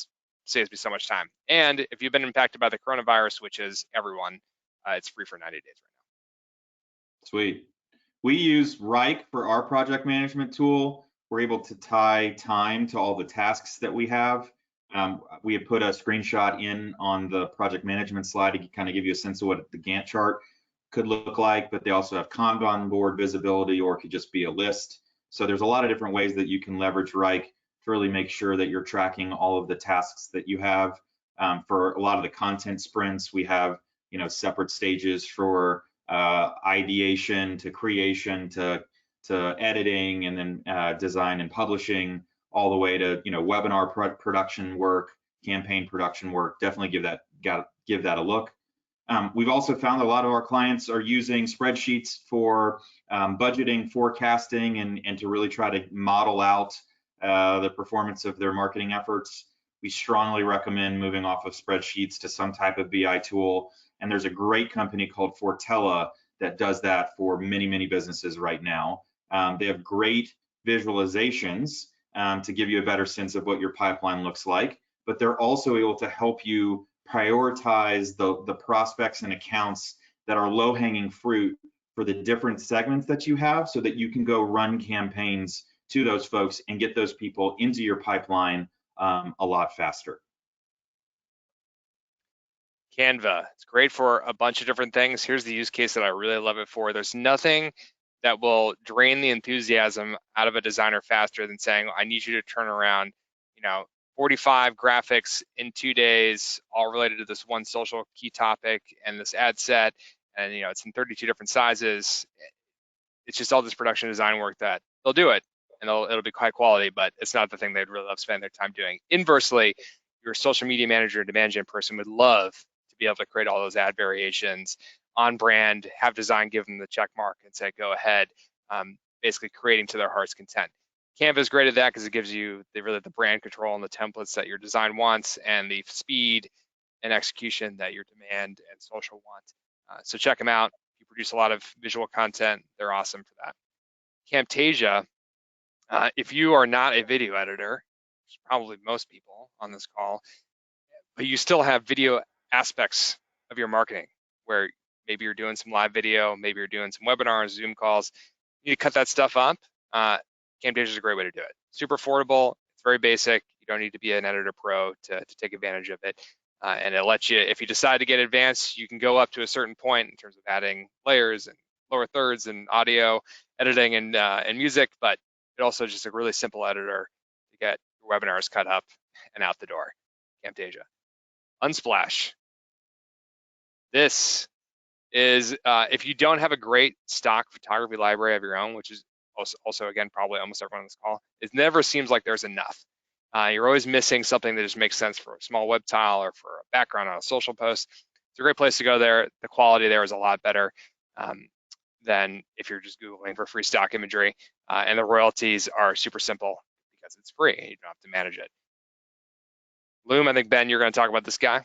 saves me so much time. And if you've been impacted by the coronavirus, which is everyone, it's free for 90 days right now. Sweet. We use Rike for our project management tool. We're able to tie time to all the tasks that we have. We have put a screenshot in on the project management slide to kind of give you a sense of what the Gantt chart could look like, but they also have Kanban board visibility, or it could just be a list. So there's a lot of different ways that you can leverage Rike to really make sure that you're tracking all of the tasks that you have. For a lot of the content sprints, we have separate stages for ideation to creation to editing, and then design and publishing, all the way to webinar production work, campaign production work. Definitely give that a look. We've also found a lot of our clients are using spreadsheets for budgeting, forecasting, and to really try to model out the performance of their marketing efforts. We strongly recommend moving off of spreadsheets to some type of BI tool. And there's a great company called Fortella that does that for many, many businesses right now. They have great visualizations to give you a better sense of what your pipeline looks like, but they're also able to help you prioritize the prospects and accounts that are low-hanging fruit for the different segments that you have, so that you can go run campaigns to those folks and get those people into your pipeline a lot faster. Canva, it's great for a bunch of different things. Here's the use case that I really love it for. There's nothing that will drain the enthusiasm out of a designer faster than saying, I need you to turn around, 45 graphics in 2 days, all related to this one social key topic and this ad set. And, it's in 32 different sizes. It's just all this production design work that they'll do it. and it'll be high quality, but it's not the thing they'd really love spending their time doing. Inversely, your social media manager, demand gen person would love to be able to create all those ad variations on brand, have design give them the check mark and say, go ahead, basically creating to their heart's content. Canva is great at that because it gives you the brand control and the templates that your design wants and the speed and execution that your demand and social want. So check them out. You produce a lot of visual content. They're awesome for that. Camtasia, if you are not a video editor, which is probably most people on this call, but you still have video aspects of your marketing where maybe you're doing some live video, maybe you're doing some webinars, Zoom calls, you need to cut that stuff up. Camtasia is a great way to do it. Super affordable, it's very basic. You don't need to be an editor pro to take advantage of it. And it lets you, if you decide to get advanced, you can go up to a certain point in terms of adding layers and lower thirds and audio editing and music, but it also just a really simple editor to get your webinars cut up and out the door. Camtasia. Unsplash. This is, if you don't have a great stock photography library of your own, which is also again, probably almost everyone on this call, it never seems like there's enough. You're always missing something that just makes sense for a small web tile or for a background on a social post. It's a great place to go there. The quality there is a lot better than if you're just Googling for free stock imagery. And the royalties are super simple because it's free and you don't have to manage it. Loom, I think, Ben, you're going to talk about this guy.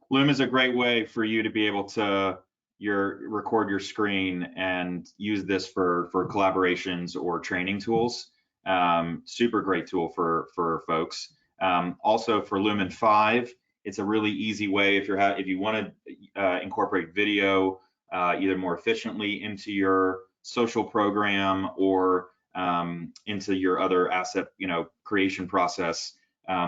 Loom is a great way for you to be able to record your screen and use this for collaborations or training tools. Super great tool for folks. Also for Lumen 5, it's a really easy way if you want to incorporate video either more efficiently into your social program or into your other asset creation process.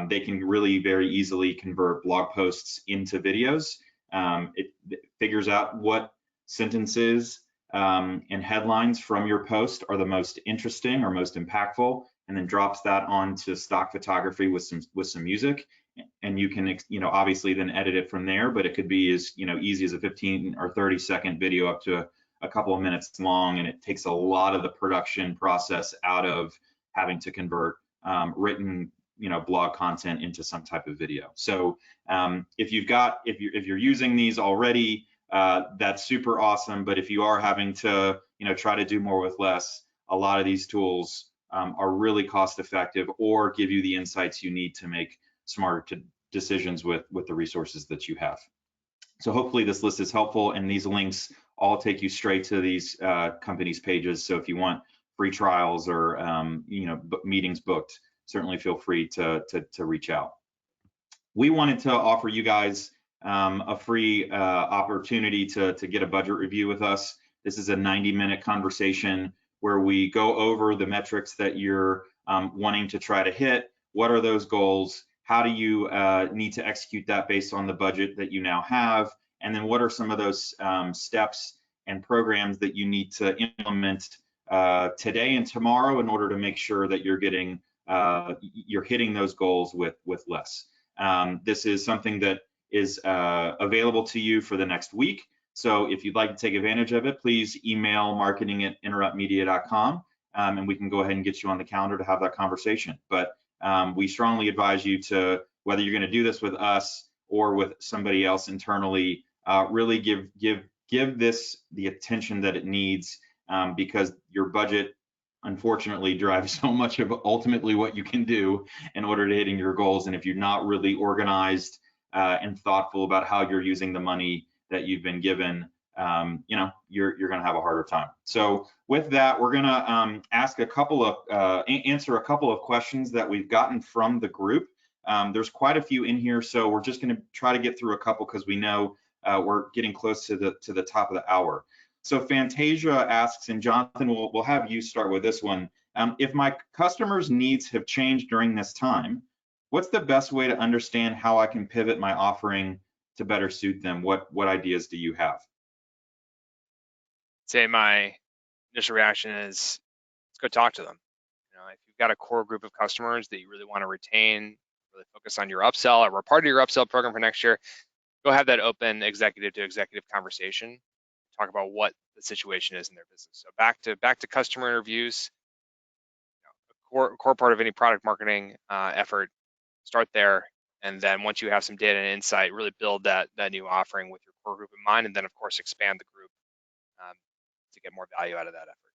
They can really very easily convert blog posts into videos. It figures out what sentences and headlines from your post are the most interesting or most impactful, and then drops that onto stock photography with some music. And you can obviously then edit it from there, but it could be as easy as a 15 or 30-second video up to a couple of minutes long, and it takes a lot of the production process out of having to convert written blog content into some type of video. So if you're using these already, that's super awesome. But if you are having to try to do more with less, a lot of these tools are really cost effective or give you the insights you need to make smarter decisions with the resources that you have. So hopefully this list is helpful, and these links all take you straight to these companies' pages. So if you want free trials or meetings booked, certainly feel free to reach out. We wanted to offer you guys a free opportunity to get a budget review with us. This is a 90-minute conversation where we go over the metrics that you're wanting to try to hit. What are those goals? How do you need to execute that based on the budget that you now have? And then what are some of those steps and programs that you need to implement today and tomorrow in order to make sure that you're hitting those goals with less. This is something that is available to you for the next week. So if you'd like to take advantage of it, please email marketing@interruptmedia.com and we can go ahead and get you on the calendar to have that conversation. But we strongly advise you to, whether you're going to do this with us or with somebody else internally, really give this the attention that it needs, because your budget unfortunately drives so much of ultimately what you can do in order to hitting your goals. And if you're not really organized and thoughtful about how you're using the money that you've been given, you're going to have a harder time. So with that, we're going to answer a couple of questions that we've gotten from the group. There's quite a few in here, so we're just going to try to get through a couple because we know we're getting close to the top of the hour. So Fantasia asks, and Jonathan, we'll have you start with this one. If my customers' needs have changed during this time, what's the best way to understand how I can pivot my offering to better suit them? What ideas do you have? Say my initial reaction is, let's go talk to them. If you've got a core group of customers that you really want to retain, really focus on your upsell or part of your upsell program for next year, go have that open executive to executive conversation. Talk about what the situation is in their business. So back to customer interviews. core part of any product marketing effort. Start there, and then once you have some data and insight, really build that new offering with your core group in mind, and then of course expand the group to get more value out of that effort.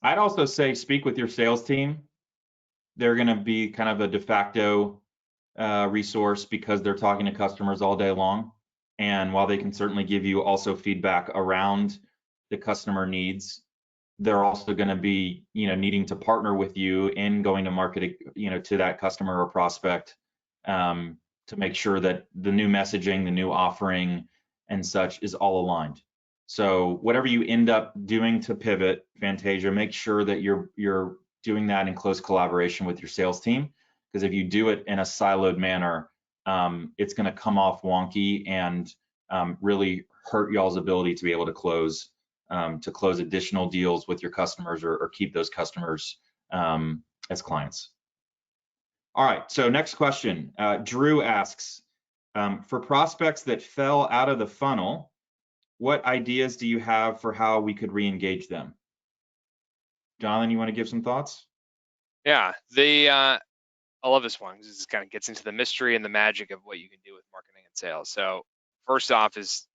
I'd also say speak with your sales team. They're going to be kind of a de facto resource because they're talking to customers all day long. And while they can certainly give you also feedback around the customer needs, they're also going to be, needing to partner with you in going to market, to that customer or prospect, to make sure that the new messaging, the new offering, and such is all aligned. So whatever you end up doing to pivot, Fantasia, make sure that you're doing that in close collaboration with your sales team, because if you do it in a siloed manner, it's going to come off wonky and really hurt y'all's ability to be able to close additional deals with your customers or keep those customers as clients. All right, so next question. Drew asks, for prospects that fell out of the funnel, what ideas do you have for how we could re-engage them? Jonathan, you want to give some thoughts? Yeah, I love this one because this kind of gets into the mystery and the magic of what you can do with marketing and sales. So first off is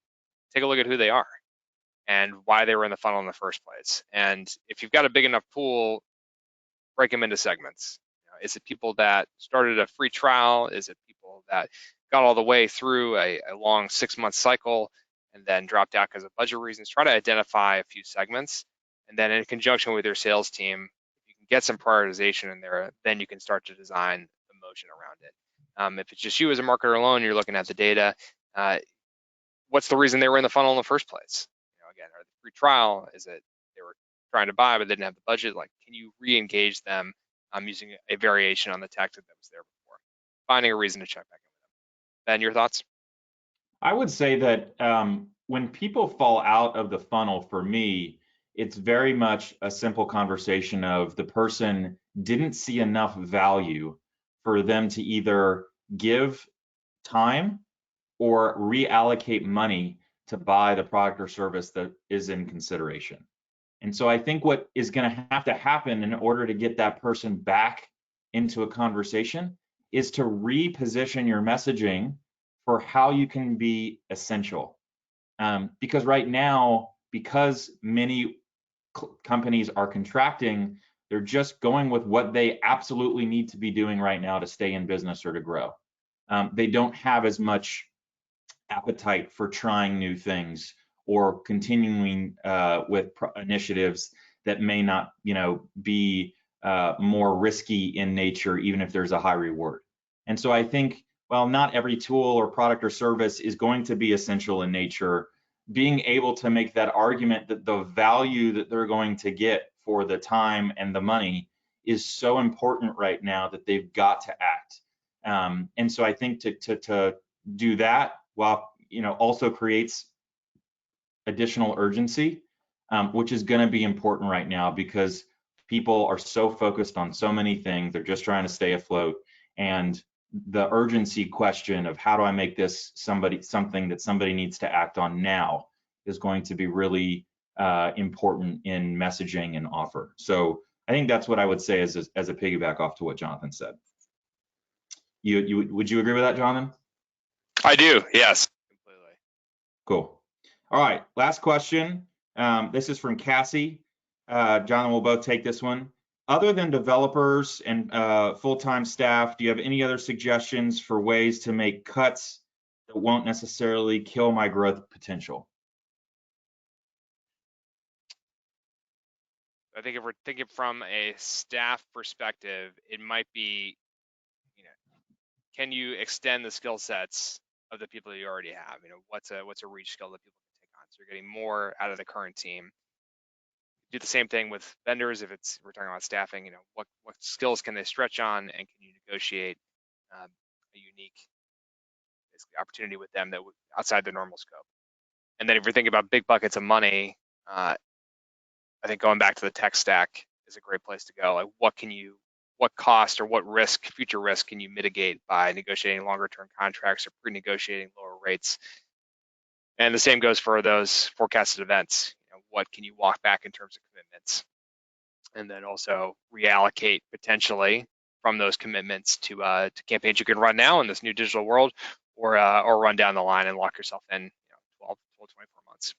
take a look at who they are and why they were in the funnel in the first place. And if you've got a big enough pool, break them into segments. Is it people that started a free trial? Is it people that got all the way through a long 6-month cycle and then dropped out because of budget reasons? Try to identify a few segments, and then in conjunction with your sales team, if you can get some prioritization in there, then you can start to design the motion around it. If it's just you as a marketer alone, you're looking at the data. What's the reason they were in the funnel in the first place? Again, are they free trial? Is it they were trying to buy but didn't have the budget? Like, can you re-engage them using a variation on the tactic that was there before? Finding a reason to check back in with them. Ben, your thoughts? I would say that when people fall out of the funnel, for me, it's very much a simple conversation of the person didn't see enough value for them to either give time or reallocate money to buy the product or service that is in consideration. And so I think what is going to have to happen in order to get that person back into a conversation is to reposition your messaging for how you can be essential. Because right now, because many companies are contracting, they're just going with what they absolutely need to be doing right now to stay in business or to grow. They don't have as much appetite for trying new things or continuing with initiatives that may not, be more risky in nature, even if there's a high reward. And so I think, while not every tool or product or service is going to be essential in nature, being able to make that argument that the value that they're going to get for the time and the money is so important right now that they've got to act. And so I think to do that while also creates additional urgency, which is going to be important right now because people are so focused on so many things. They're just trying to stay afloat, and the urgency question of how do I make this something that somebody needs to act on now is going to be really important in messaging and offer. So I think that's what I would say as a piggyback off to what Jonathan said. Would you agree with that, Jonathan? I do, yes. Completely. Cool. All right, last question. This is from Cassie. Jonathan, we'll both take this one. Other than developers and full-time staff, do you have any other suggestions for ways to make cuts that won't necessarily kill my growth potential? I think if we're thinking from a staff perspective, it might be, can you extend the skill sets of the people you already have? What's a reach skill that people can take on? So you're getting more out of the current team. Do the same thing with vendors if we're talking about staffing. What skills can they stretch on, and can you negotiate a unique opportunity with them that would outside the normal scope? And then if you're thinking about big buckets of money, I think going back to the tech stack is a great place to go. Like, what cost or what future risk can you mitigate by negotiating longer term contracts or pre-negotiating lower rates? And the same goes for those forecasted events. What can you walk back in terms of commitments? and then also reallocate potentially from those commitments to campaigns you can run now in this new digital world, or run down the line and lock yourself in 12, 24 months.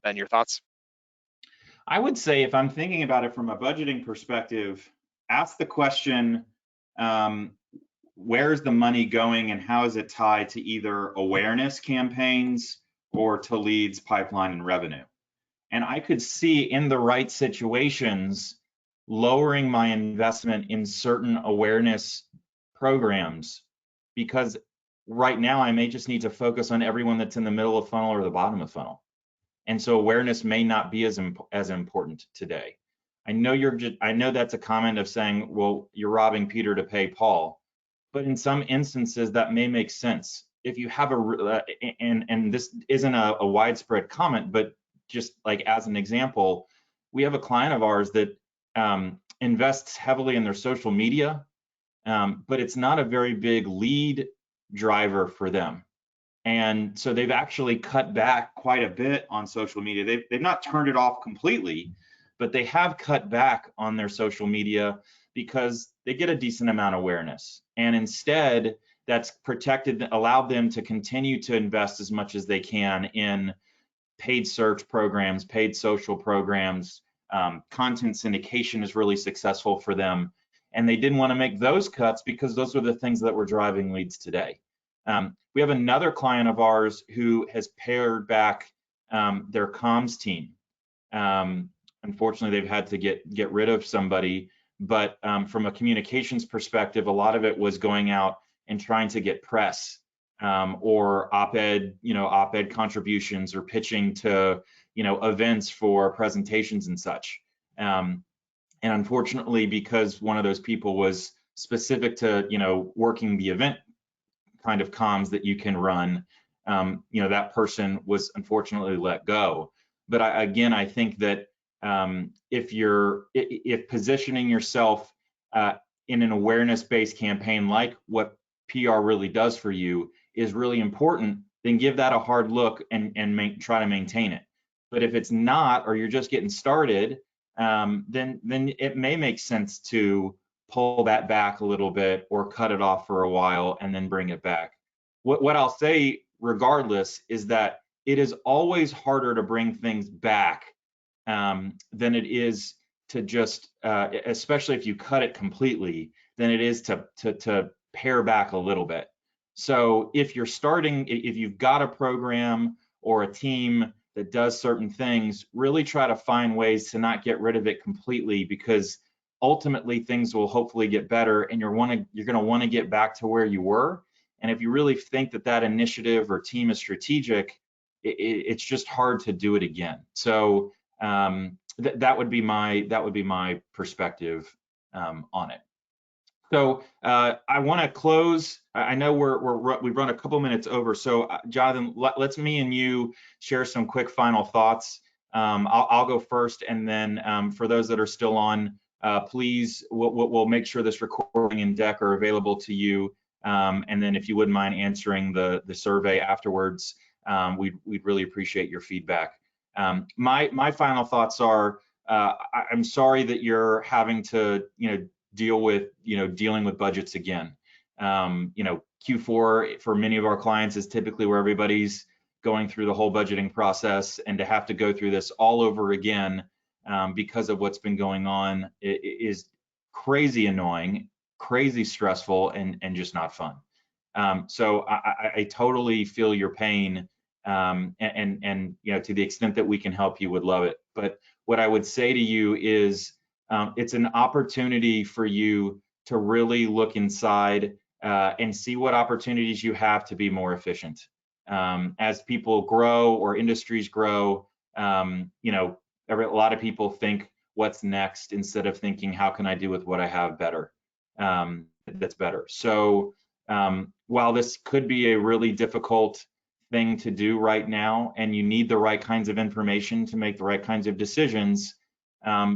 Ben, your thoughts? I would say if I'm thinking about it from a budgeting perspective, ask the question, where's the money going and how is it tied to either awareness campaigns or to leads, pipeline, and revenue? And I could see in the right situations lowering my investment in certain awareness programs, because right now I may just need to focus on everyone that's in the middle of funnel or the bottom of funnel. And so awareness may not be as important today. I know that's a comment of saying, well, you're robbing Peter to pay Paul, but in some instances that may make sense. If you have and this isn't a widespread comment, but just like as an example, we have a client of ours that invests heavily in their social media, but it's not a very big lead driver for them. And so they've actually cut back quite a bit on social media. They've not turned it off completely, but they have cut back on their social media because they get a decent amount of awareness. And instead, that's allowed them to continue to invest as much as they can in paid search programs, paid social programs. Content syndication is really successful for them. And they didn't want to make those cuts because those are the things that were driving leads today. We have another client of ours who has pared back their comms team. Unfortunately, they've had to get rid of somebody, but from a communications perspective, a lot of it was going out and trying to get press or op-ed contributions or pitching to events for presentations and such. And unfortunately, because one of those people was specific to working the event kind of comms that you can run, that person was unfortunately let go. But I think that if positioning yourself in an awareness-based campaign like what PR really does for you is really important, then give that a hard look and try to maintain it. But if it's not, or you're just getting started, then it may make sense to pull that back a little bit or cut it off for a while and then bring it back. What I'll say regardless is that it is always harder to bring things back than it is to just, especially if you cut it completely, than it is to pare back a little bit. So if you've got a program or a team that does certain things, really try to find ways to not get rid of it completely, because ultimately things will hopefully get better and you're going to want to get back to where you were. And if you really think that initiative or team is strategic, it's just hard to do it again. So that would be my perspective on it. So I want to close. I know we've run a couple minutes over. So Jonathan, let's me and you share some quick final thoughts. I'll go first, and then for those that are still on, please, we'll make sure this recording and deck are available to you. And then if you wouldn't mind answering the survey afterwards, we'd really appreciate your feedback. My final thoughts are, I'm sorry that you're having to dealing with budgets again. Q4 for many of our clients is typically where everybody's going through the whole budgeting process, and to have to go through this all over again because of what's been going on is crazy annoying, crazy stressful, and just not fun. So I totally feel your pain, and to the extent that we can help you, would love it. But what I would say to you is it's an opportunity for you to really look inside and see what opportunities you have to be more efficient. As people grow or industries grow, a lot of people think what's next instead of thinking how can I do with what I have better, that's better. So while this could be a really difficult thing to do right now, and you need the right kinds of information to make the right kinds of decisions,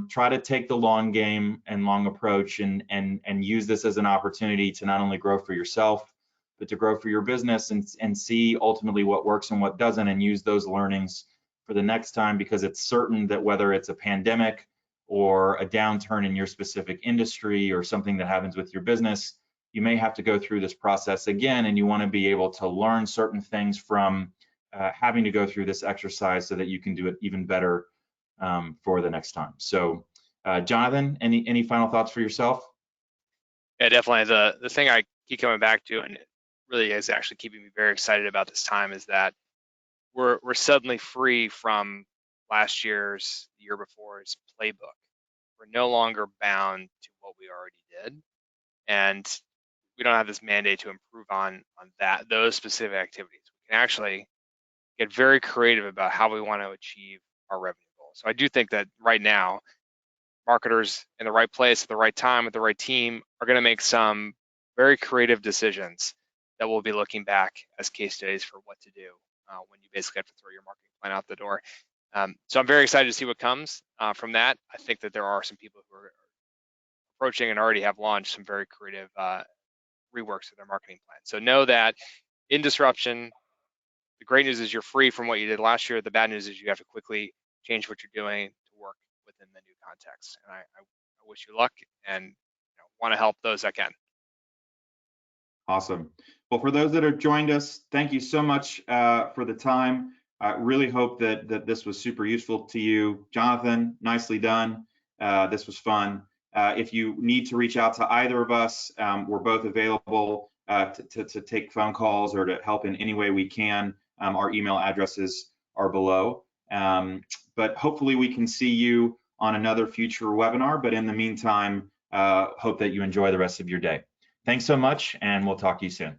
try to take the long game and long approach and use this as an opportunity to not only grow for yourself, but to grow for your business and see ultimately what works and what doesn't, and use those learnings for the next time, because it's certain that whether it's a pandemic or a downturn in your specific industry or something that happens with your business, you may have to go through this process again, and you want to be able to learn certain things from having to go through this exercise so that you can do it even better for the next time. So Jonathan, any final thoughts for yourself? Yeah, definitely. The thing I keep coming back to, and it really is actually keeping me very excited about this time, is that we're suddenly free from last year's, the year before's playbook. We're no longer bound to what we already did, and we don't have this mandate to improve on those specific activities. We can actually get very creative about how we want to achieve our revenue goals. So I do think that right now, marketers in the right place at the right time with the right team are going to make some very creative decisions that we'll be looking back as case studies for what to do when you basically have to throw your marketing plan out the door. So I'm very excited to see what comes from that. I think that there are some people who are approaching and already have launched some very creative reworks of their marketing plan. So know that in disruption, the great news is you're free from what you did last year. The bad news is you have to quickly change what you're doing to work within the new context. And I wish you luck and want to help those that can. Awesome. Well, for those that have joined us, thank you so much for the time. I really hope that this was super useful to you. Jonathan, nicely done. This was fun. If you need to reach out to either of us, we're both available to take phone calls or to help in any way we can. Our email addresses are below. But hopefully we can see you on another future webinar. But in the meantime, hope that you enjoy the rest of your day. Thanks so much, and we'll talk to you soon.